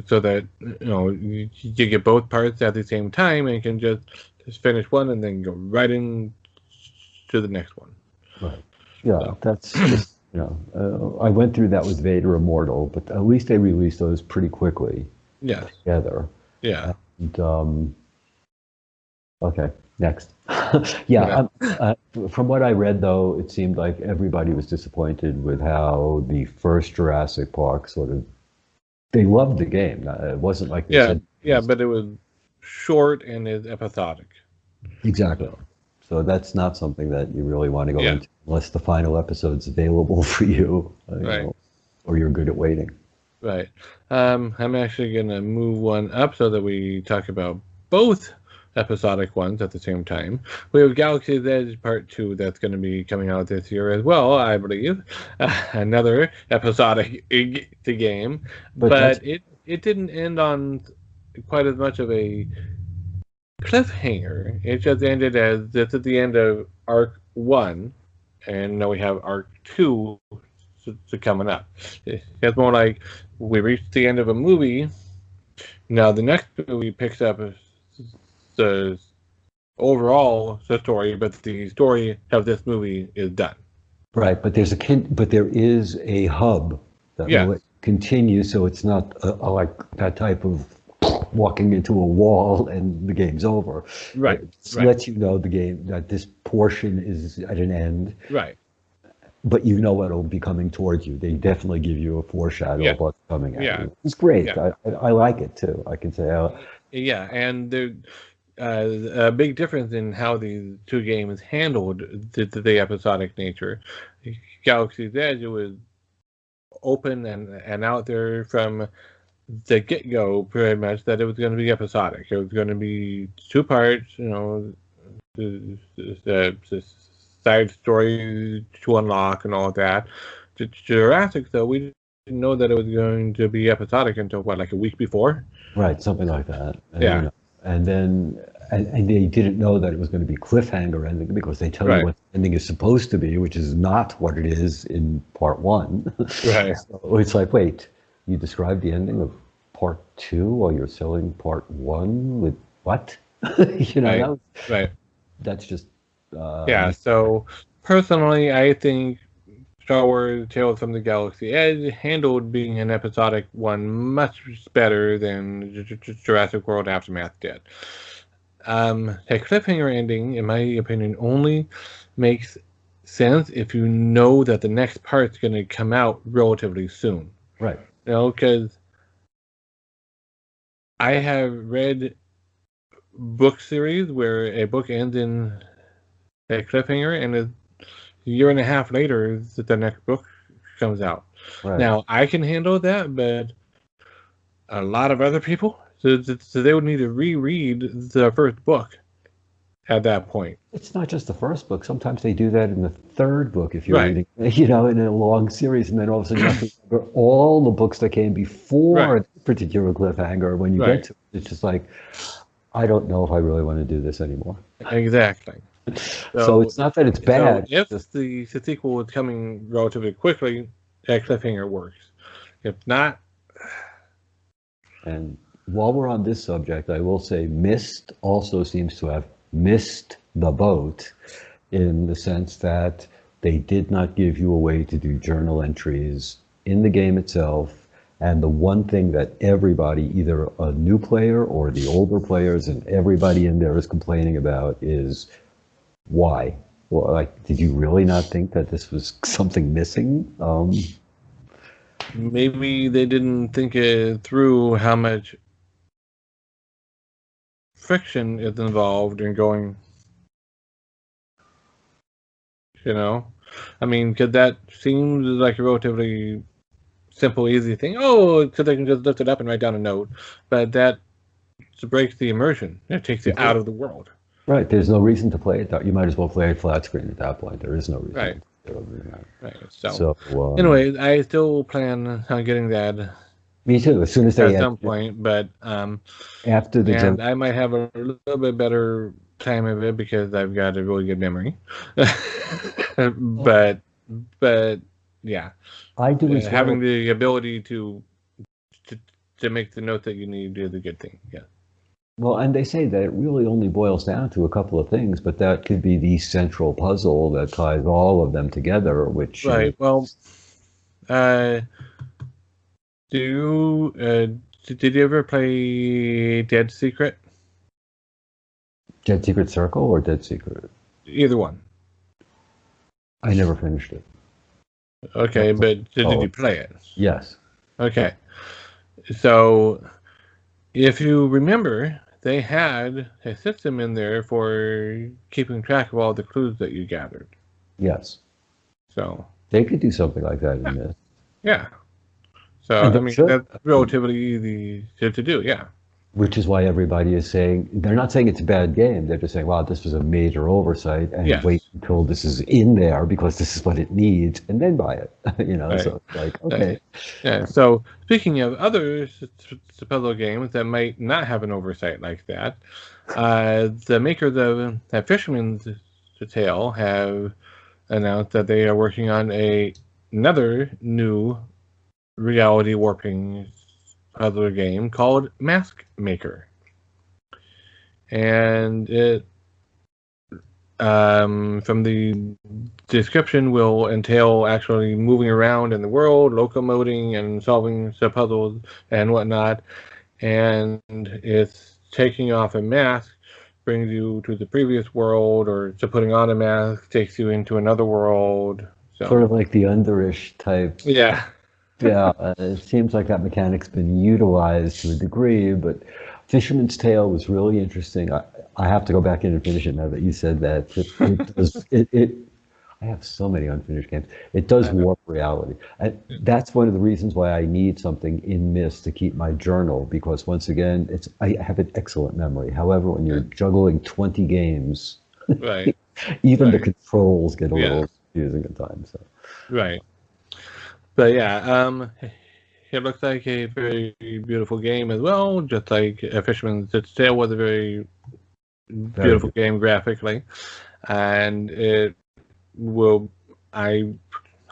so that you get both parts at the same time and can just finish one and then go right in to the next one. Right. Yeah, that's just, I went through that with Vader Immortal, but at least they released those pretty quickly. Yeah. Together. Yeah. And, okay, next. Yeah, from what I read, though, it seemed like everybody was disappointed with how the first Jurassic Park they loved the game. It wasn't like they said. Yeah, but it was short and is episodic. Exactly. So that's not something that you really want to go into unless the final episode's available for you, or you're good at waiting. Right. I'm actually going to move one up so that we talk about both episodic ones at the same time. We have Galaxy's Edge Part 2 that's going to be coming out this year as well, I believe. Another episodic game. But it didn't end on quite as much of a cliffhanger. It just ended as this is the end of Arc 1, and now we have Arc 2 coming up. It's more like we reached the end of a movie. Now the next movie picks up the overall story, but the story of this movie is done. Right, but there is a hub that will continue, so it's not like that type of walking into a wall and the game's over. Right. It lets you know the game that this portion is at an end. Right. But you know what'll be coming towards you. They definitely give you a foreshadow of what's coming at you. It's great. Yeah. I like it too. I can say. And there's a big difference in how these two games handled the episodic nature. Galaxy's Edge, it was open and out there from the get-go, pretty much, that it was going to be episodic. It was going to be 2 parts, the side story to unlock and all of that. Jurassic, though, we didn't know that it was going to be episodic until, like a week before? Right, something like that. And, and then they didn't know that it was going to be cliffhanger ending because they tell you what the ending is supposed to be, which is not what it is in part 1. Right. So it's like, wait, you described the ending of part 2 while you're selling part 1 with what? That's just... so personally, I think Star Wars Tales from the Galaxy Edge handled being an episodic one much better than Jurassic World Aftermath did. A cliffhanger ending, in my opinion, only makes sense if you know that the next part's going to come out relatively soon. Right. Because I have read book series where a book ends in a cliffhanger, and a year and a half later, the next book comes out. Right. Now, I can handle that, but a lot of other people, so they would need to reread the first book at that point. It's not just the first book. Sometimes they do that in the third book if you're reading, in a long series, and then all of a sudden you have to remember all the books that came before the particular cliffhanger. When you get to it, it's just like, I don't know if I really want to do this anymore. Exactly. So it's not that it's bad. So if the sequel is coming relatively quickly, that cliffhanger works. If not... And while we're on this subject, I will say Myst also seems to have missed the boat in the sense that they did not give you a way to do journal entries in the game itself. And the one thing that everybody, either a new player or the older players and everybody in there is complaining about is why? Well, did you really not think that this was something missing? Maybe they didn't think it through how much friction is involved in going, I mean, because that seems like a relatively simple, easy thing. Oh, so they can just lift it up and write down a note. But that breaks the immersion. It takes you out of the world. Right. There's no reason to play it. You might as well play it flat screen at that point. There is no reason. Right. To do that. Right. So, So anyways, I still plan on getting that me too. As soon as they at some point, but after the and I might have a little bit better time of it because I've got a really good memory. but yeah, I do as well. Having the ability to make the note that you need is a good thing. Yeah. Well, and they say that it really only boils down to a couple of things, but that could be the central puzzle that ties all of them together, which... Right. Well, did you ever play Dead Secret? Dead Secret Circle or Dead Secret? Either one. I never finished it. Okay, but did you play it? Yes. Okay. So, if you remember, they had a system in there for keeping track of all the clues that you gathered. Yes. So they could do something like that in this. Yeah. So I mean, that's relatively easy to do. Yeah. Which is why everybody is saying, they're not saying it's a bad game. They're just saying, wow, this was a major oversight, and wait until this is in there because this is what it needs, and then buy it. Right. So it's like, okay. Yeah. So speaking of other puzzle games that might not have an oversight like that, the makers of Fisherman's Tale have announced that they are working on another new reality warping puzzle game called Mask Maker, and it from the description will entail actually moving around in the world, locomoting and solving the puzzles and whatnot, and it's taking off a mask brings you to the previous world, or to putting on a mask takes you into another world. So sort of like the Underish type. Yeah. Yeah, it seems like that mechanic's been utilized to a degree, but Fisherman's Tale was really interesting. I have to go back in and finish it now that you said that. I have so many unfinished games. It does warp reality. And that's one of the reasons why I need something in Myst to keep my journal, because once again, I have an excellent memory. However, when you're juggling 20 games, right, even the controls get a little confusing at times. So. Right. But yeah, it looks like a very beautiful game as well, just like Fisherman's Tale was a very beautiful game graphically, and it will. I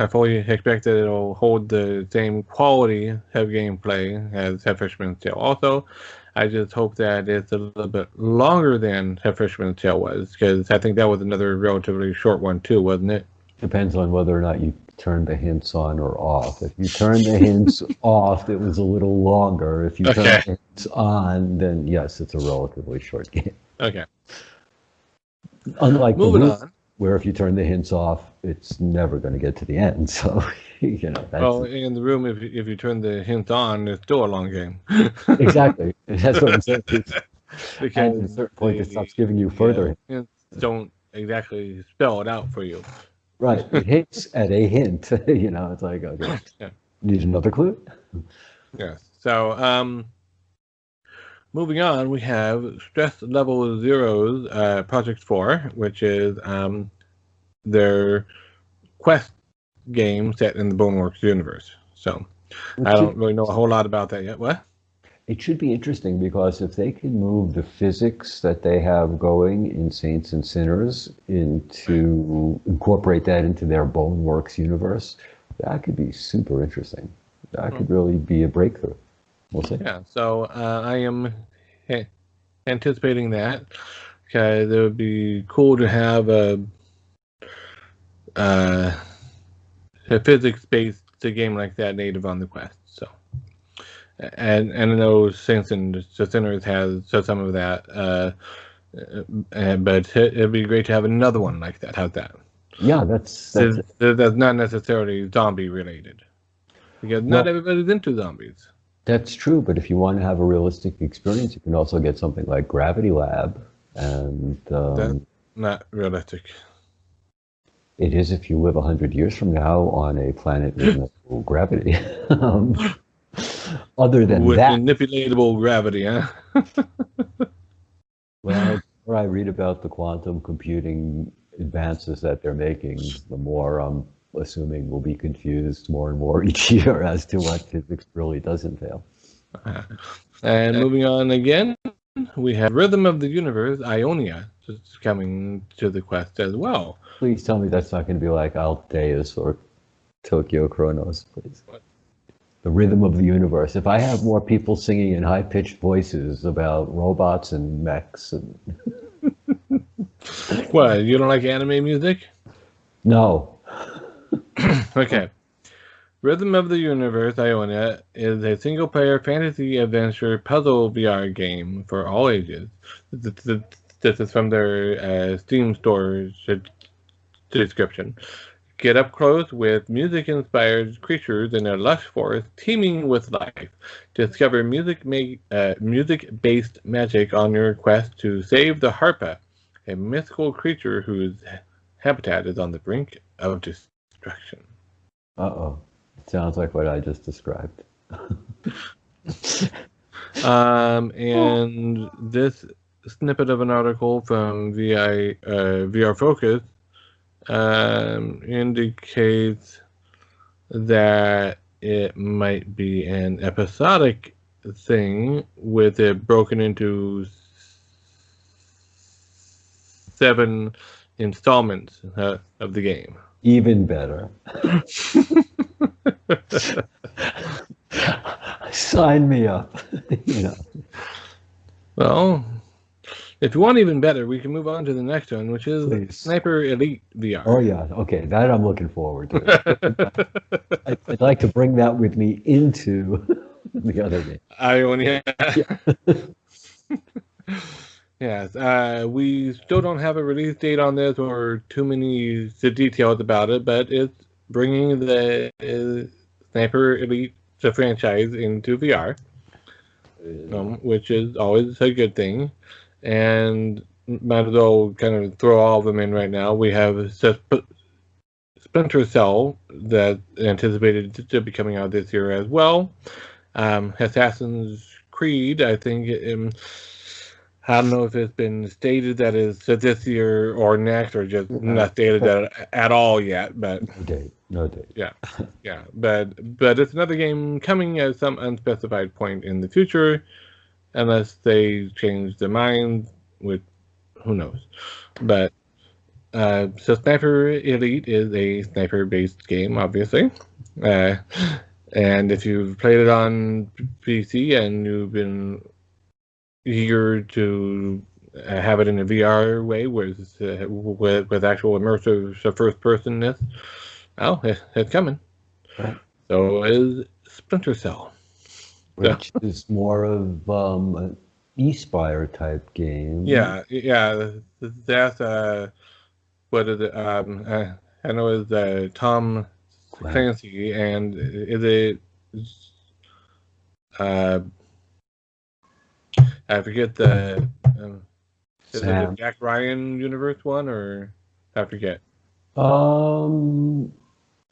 fully expect that it'll hold the same quality of gameplay as Fisherman's Tale. Also, I just hope that it's a little bit longer than Fisherman's Tale was, because I think that was another relatively short one too, wasn't it? Depends on whether or not you turn the hints on or off. If you turn the hints off, it was a little longer. If you turn the hints on, then yes, it's a relatively short game. Okay. Unlike Moving on, where if you turn the hints off, it's never going to get to the end. So, that's... Well, in the room, if you turn the hints on, it's still a long game. Exactly. That's what I'm saying. Because at a certain point, it stops giving you further hints. Don't exactly spell it out for you. Right. It hints at a hint. It's like, okay, need another clue? Yes. So, moving on, we have Stress Level Zero's Project 4, which is their quest game set in the Boneworks universe. So, I don't really know a whole lot about that yet. What? It should be interesting, because if they can move the physics that they have going in Saints and Sinners incorporate that into their Boneworks universe, that could be super interesting. That could really be a breakthrough. We'll see. Yeah, so I am anticipating that, because it would be cool to have a physics-based game like that native on the Quest. So. And I know Saints and Sinners has some of that, but it'd be great to have another one like that. How's that? Yeah, that's not necessarily zombie related, because not everybody's into zombies. That's true, but if you want to have a realistic experience, you can also get something like Gravity Lab, and that's not realistic. It is if you live 100 years from now on a planet with no gravity. Um, Other than With that, manipulatable gravity, huh? well, the more I read about the quantum computing advances that they're making, the more I'm assuming we'll be confused more and more each year as to what physics really does entail. And moving on again, we have Rhythm of the Universe, Ionia, just coming to the Quest as well. Please tell me that's not going to be like Aldeus or Tokyo Chronos, please. The rhythm of the universe. If I have more people singing in high-pitched voices about robots and mechs and What, you don't like anime music? no. Okay. Rhythm of the Universe, Ionia, is a single-player fantasy adventure puzzle VR game for all ages. This is from their Steam store description. Get up close with music-inspired creatures in a lush forest teeming with life. Discover music-based magic on your quest to save the Harpa, a mythical creature whose habitat is on the brink of destruction. Uh-oh. It sounds like what I just described. And this snippet of an article from VR Focus indicates that it might be an episodic thing with it broken into 7 installments of the game. Even better. Sign me up. You know. Well, if you want even better, we can move on to the next one, which is Please. Sniper Elite VR. Oh yeah, okay, that I'm looking forward to. I'd like to bring that with me into the other game. Ionia. Yes, we still don't have a release date on this or too many details about it, but it's bringing the Sniper Elite the franchise into VR, which is always a good thing. And might as well kind of throw all of them in right now. We have Splinter Cell that anticipated to be coming out this year as well. Assassin's Creed, I think. I don't know if it's been stated that it's this year or next, or just not stated that at all yet. But no date. Yeah. But it's another game coming at some unspecified point in the future, unless they change their mind. Which, who knows? But so Sniper Elite is a sniper-based game, obviously. And if you've played it on PC and you've been eager to have it in a VR way, with actual immersive first-personness, well, it's coming. Right. So is Splinter Cell, which is more of an E-Spire type game. Yeah. That's what is it? I know it's Tom Clancy, and is it? I forget the. Is it the Jack Ryan universe one, or I forget?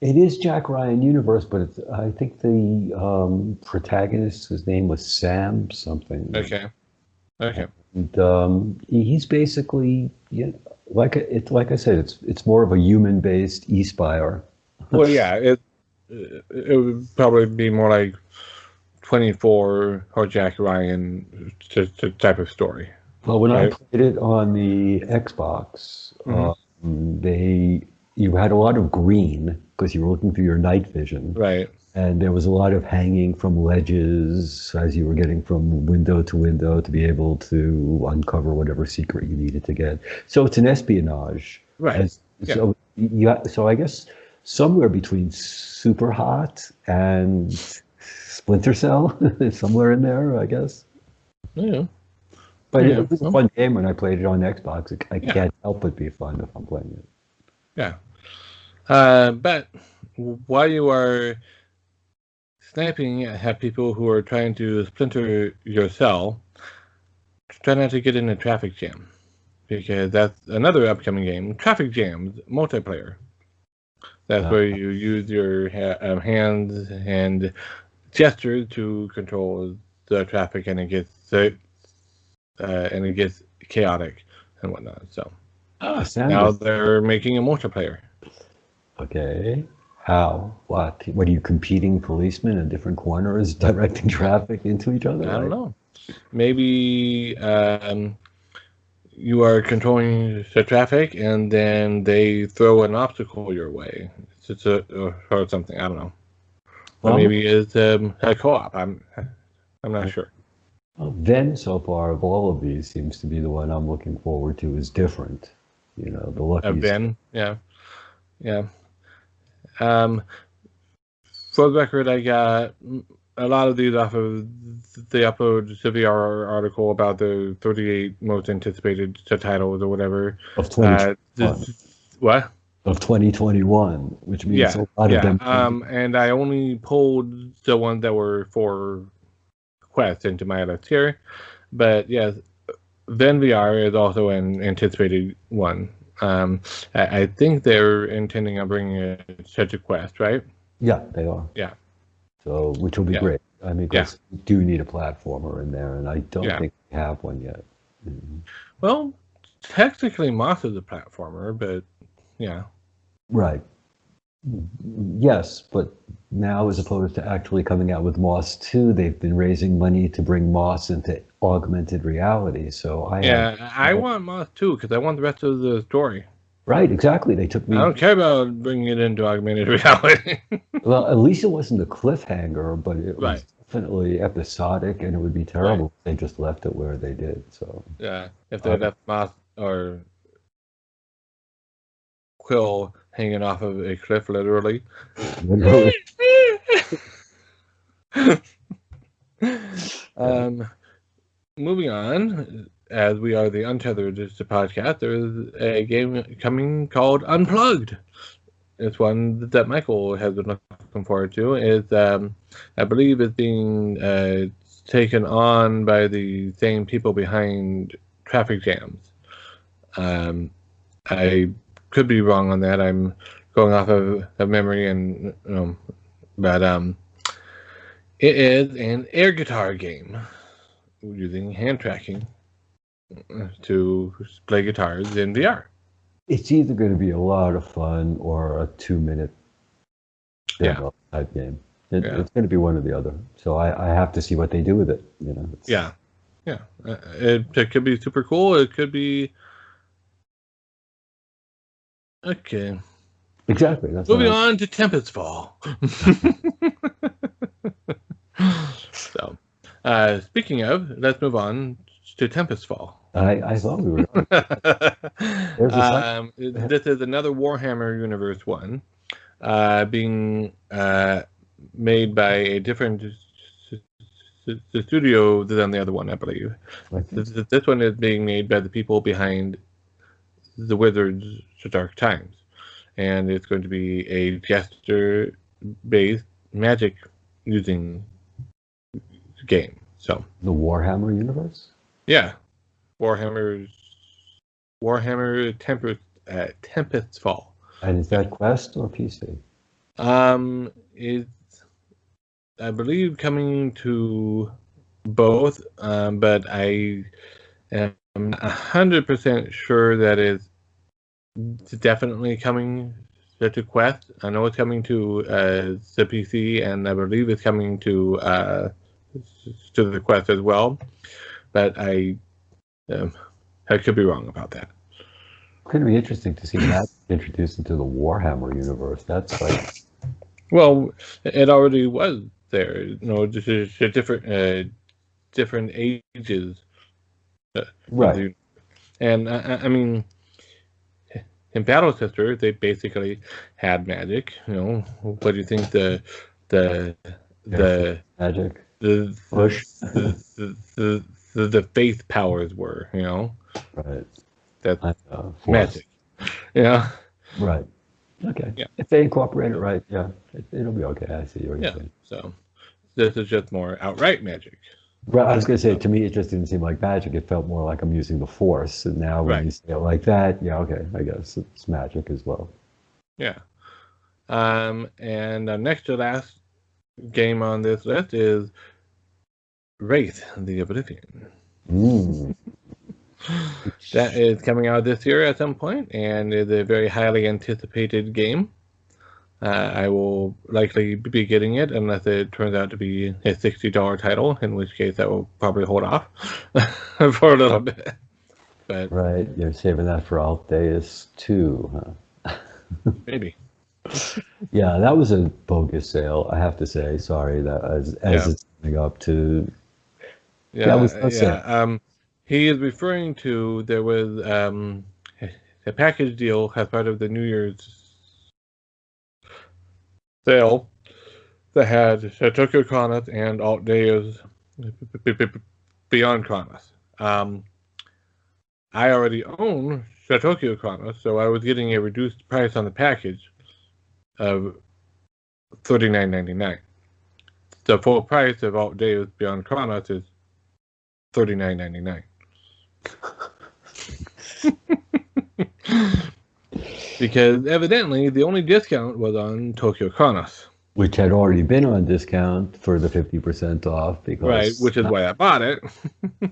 It is Jack Ryan universe, but I think the protagonist, his name was Sam something. Okay. And he's basically, like I said, it's more of a human-based E-Spire. Well, yeah, it would probably be more like 24 or Jack Ryan type of story. Well, when I played it on the Xbox, you had a lot of green because you were looking through your night vision. Right. And there was a lot of hanging from ledges as you were getting from window to window to be able to uncover whatever secret you needed to get. So it's an espionage. Right. So I guess somewhere between Super Hot and Splinter Cell, somewhere in there, I guess. Yeah. But it was a fun game when I played it on Xbox. I can't help but be fun if I'm playing it. Yeah. But while you are sniping at people who are trying to splinter your cell, try not to get in a traffic jam, because that's another upcoming game, Traffic Jams multiplayer. That's where you use your hands and gestures to control the traffic, and it gets chaotic and whatnot. So now Sandwich. they're making a multiplayer. Okay. How? What? What are you competing policemen in different corners directing traffic into each other? I don't know. Maybe you are controlling the traffic, and then they throw an obstacle your way. It's or something. I don't know. Or Well, maybe it's a co-op. I'm not sure. Ven so far of all of these seems to be the one I'm looking forward to is different. You know, the Lucky's. Ben, yeah, yeah. Um, for the record, I got a lot of these off of the upload to VR article about the 38 most anticipated titles or whatever. Of 2021. What? Of 2021, which means a lot of them. And I only pulled the ones that were for Quest into my list here. But yes, Ven VR is also an anticipated one. I think they're intending on bringing it to Quest, right? Yeah, they are. Yeah. So, which will be great. I mean, because we do need a platformer in there, and I don't think we have one yet. Mm-hmm. Well, technically, Moss is a platformer, but yeah. Right. Yes, but now as opposed to actually coming out with Moss 2, they've been raising money to bring Moss into augmented reality. So I want Moss 2 because I want the rest of the story. Right, exactly. They took me. I don't care about bringing it into augmented reality. Well, at least it wasn't a cliffhanger, but it was definitely episodic, and it would be terrible if they just left it where they did. So yeah, if they left Moss or Quill hanging off of a cliff, literally. Moving on, as we are the Untethered podcast, there is a game coming called Unplugged. It's one that Michael has been looking forward to. It's, I believe it's being taken on by the same people behind Traffic Jams. I could be wrong on that. I'm going off of memory, and but it is an air guitar game using hand tracking to play guitars in VR. It's either going to be a lot of fun or a 2-minute type game. It's going to be one or the other. So I have to see what they do with it. You know. Yeah. It could be super cool. It could be okay. Exactly. That's moving on to Tempest Fall. So, speaking of, let's move on to Tempest Fall. I thought we were. This is another Warhammer Universe one, being made by a different studio than the other one, I believe. This one is being made by the people behind the Wizards of Dark Times, and it's going to be a gesture-based magic using game. So the Warhammer universe. Yeah, Warhammer Tempest Fall. And is that Quest or PC? It's I believe coming to both, but I am 100% sure that it's definitely coming to Quest. I know it's coming to the PC, and I believe it's coming to the Quest as well. But I could be wrong about that. It's going to be interesting to see that introduced into the Warhammer universe. That's like, well, it already was there. You know, just different ages. Right. And I mean, in Battle Sister, they basically had magic. You know, what do you think the magic the faith powers were? You know, right? That's magic. Yeah. Right. Okay. Yeah. If they incorporate it right, yeah, it'll be okay. I see what you're saying. So this is just more outright magic. Right. I was going to say, to me, it just didn't seem like magic. It felt more like I'm using the Force. And now when you say it like that, yeah, okay, I guess it's magic as well. Yeah. And next to last game on this list is Wraith: The Oblivion. Mm. That is coming out this year at some point, and is a very highly anticipated game. I will likely be getting it unless it turns out to be a $60 title, in which case I will probably hold off for a little bit. But Right, you're saving that for Altheus too, huh? maybe, Yeah, that was a bogus sale, I have to say. Sorry, that as yeah, it's coming up to that was yeah, no yeah. sale. He is referring to there was a package deal as part of the New Year's sale that had Tokyo Chronos and Altheus Beyond Chronos. I already own Tokyo Chronos, so I was getting a reduced price on the package of $39.99. The full price of Altheus Beyond Chronos is $39.99. Because evidently the only discount was on Tokyo Chronos. Which had already been on discount for the 50% off Right, because which is why I bought it.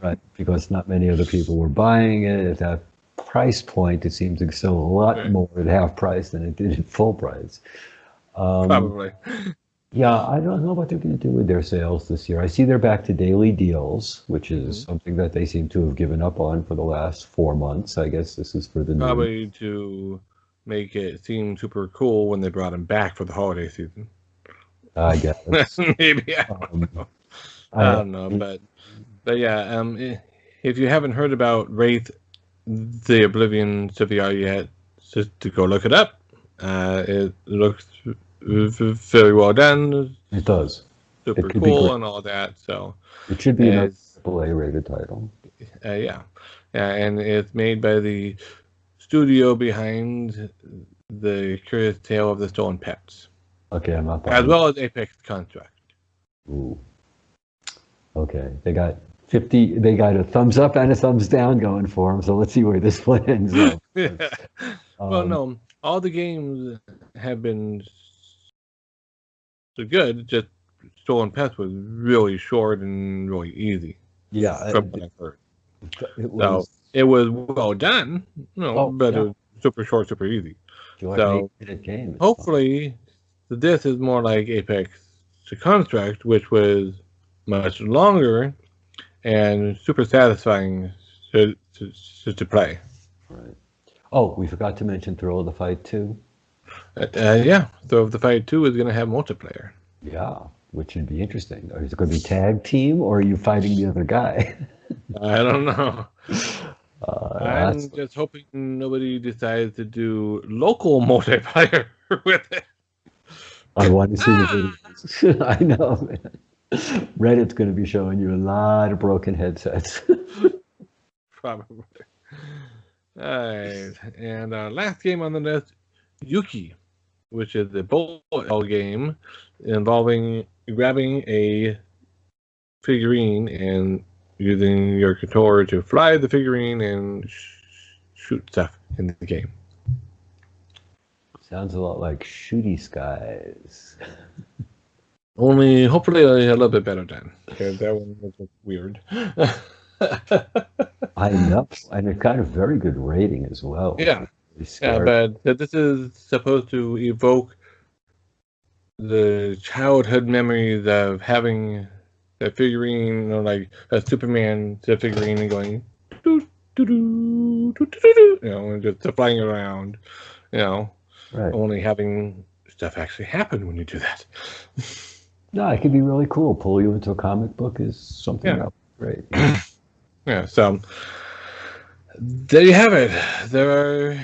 right, because not many other people were buying it at that price point. It seems like still a lot Right, more at half price than it did at full price. probably. Yeah, I don't know what they're going to do with their sales this year. I see they're back to daily deals, which is Mhm. something that they seem to have given up on for the last 4 months. I guess this is for the new. Probably to make it seem super cool when they brought him back for the holiday season. I guess. Maybe, I Um, don't know. I I don't know, but yeah, if you haven't heard about Wraith: The Oblivion VR yet, just to go look it up. It looks very well done, it does. It super could be cool, great. and all that. So It should be another it's AAA rated title. yeah, yeah, and it's made by the studio behind the Curious Tale of the Stolen Pets, Okay, I'm not as buying. well as Apex Construct. Ooh, okay. They got 50, they got a thumbs up and a thumbs down going for them. So let's see where this one ends up. Yeah. Well, Um, no, all the games have been so good. Just Stolen Pets was really short and really easy, yeah, from what I've heard. it So was, it was well done, oh, but it yeah, was super short, super easy. short and So 8 minute game. It's fun. hopefully, this is more like Apex to Construct, which was much longer and super satisfying to play. Right. Oh, we forgot to mention Thrill of the Fight too. Yeah, so the Fight 2 is going to have multiplayer. Yeah, which would be interesting. Is it going to be tag team or are you fighting the other guy? I don't know. That's, I'm just hoping nobody decides to do local multiplayer with it. I want to see the Ah! videos. I know, man. Reddit's going to be showing you a lot of broken headsets. Probably. Alright, and last game on the list, Yuki, which is a bullet hell game involving grabbing a figurine and using your controller to fly the figurine and shoot stuff in the game. Sounds a lot like Shooty Skies. Only, hopefully, a little bit better done, because that one was weird. I know, and it got a very good rating as well. Yeah, Really yeah, scared. but this is supposed to evoke the childhood memories of having that figurine, like a Superman figurine and going doo, doo, doo, doo, doo, doo, and just flying around, you know, Right. only having stuff actually happen when you do that. No, it could be really cool. Pull you into a comic book is something Yeah, that would be great. Yeah. yeah. So there you have it. There are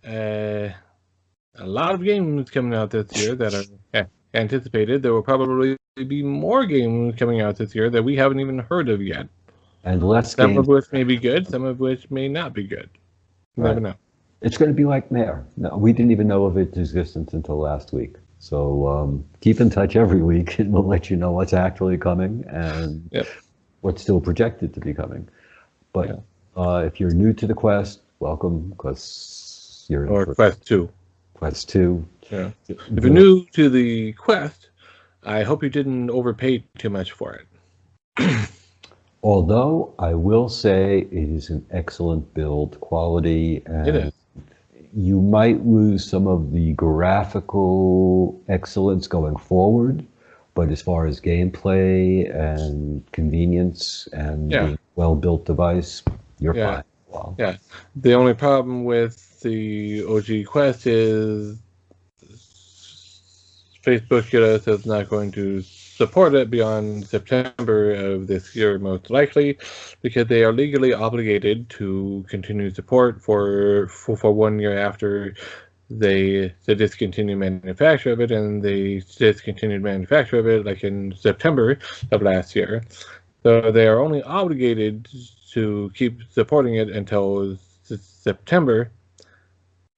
uh, a lot of games coming out this year that are anticipated. There will probably be more games coming out this year that we haven't even heard of yet. And less Some of games. which may be good, some of which may not be good. You never Right. know. It's going to be like Mayor. No, we didn't even know of its existence until last week. So keep in touch every week and we'll let you know what's actually coming and Yep. what's still projected to be coming. But Yeah. if you're new to the quest, welcome because you're in Or for Quest 2. Quest 2. Yeah. If you're new to the Quest, I hope you didn't overpay too much for it. Although I will say it is an excellent build quality, It and is. you might lose some of the graphical excellence going forward, but as far as gameplay and convenience and Yeah. being a well-built device, you're Yeah. fine. Wow. Yeah. The only problem with the OG Quest is Facebook is not going to support it beyond September of this year, most likely, because they are legally obligated to continue support for 1 year after they discontinued manufacture of it, and they discontinued manufacture of it like in September of last year. So they are only obligated to keep supporting it until September,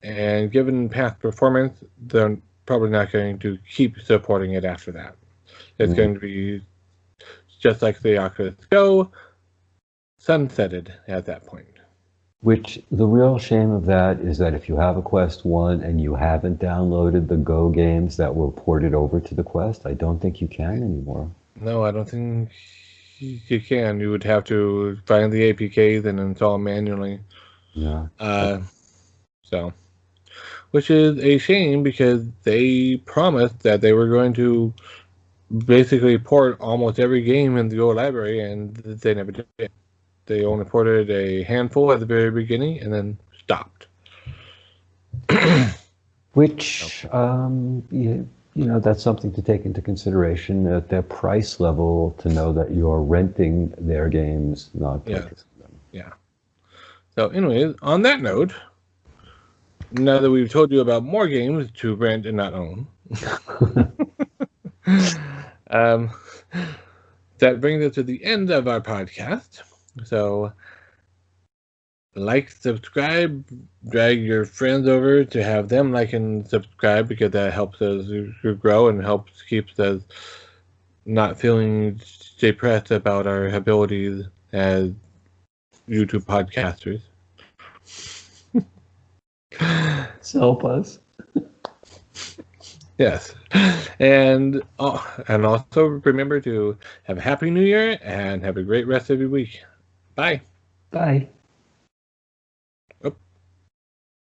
and given past performance, they're probably not going to keep supporting it after that. It's going to be just like the Oculus Go, sunsetted at that point. Which the real shame of that is that if you have a Quest 1 and you haven't downloaded the Go games that were ported over to the Quest, I don't think you can anymore. No, I don't think you can. You would have to find the APKs and install manually. Yeah. So, which is a shame because they promised that they were going to basically port almost every game in the Go library, and they never did. They only ported a handful at the very beginning and then stopped. Which, that's something to take into consideration at their price level to know that you're renting their games, not purchasing them. Yeah. So, anyways, on that note, now that we've told you about more games to rent and not own, that brings us to the end of our podcast. So, like, subscribe, drag your friends over to have them like and subscribe, because that helps us grow and helps keeps us not feeling depressed about our abilities as YouTube podcasters. Help us. Yes. And also remember to have a happy new year and have a great rest of your week. Bye. Bye.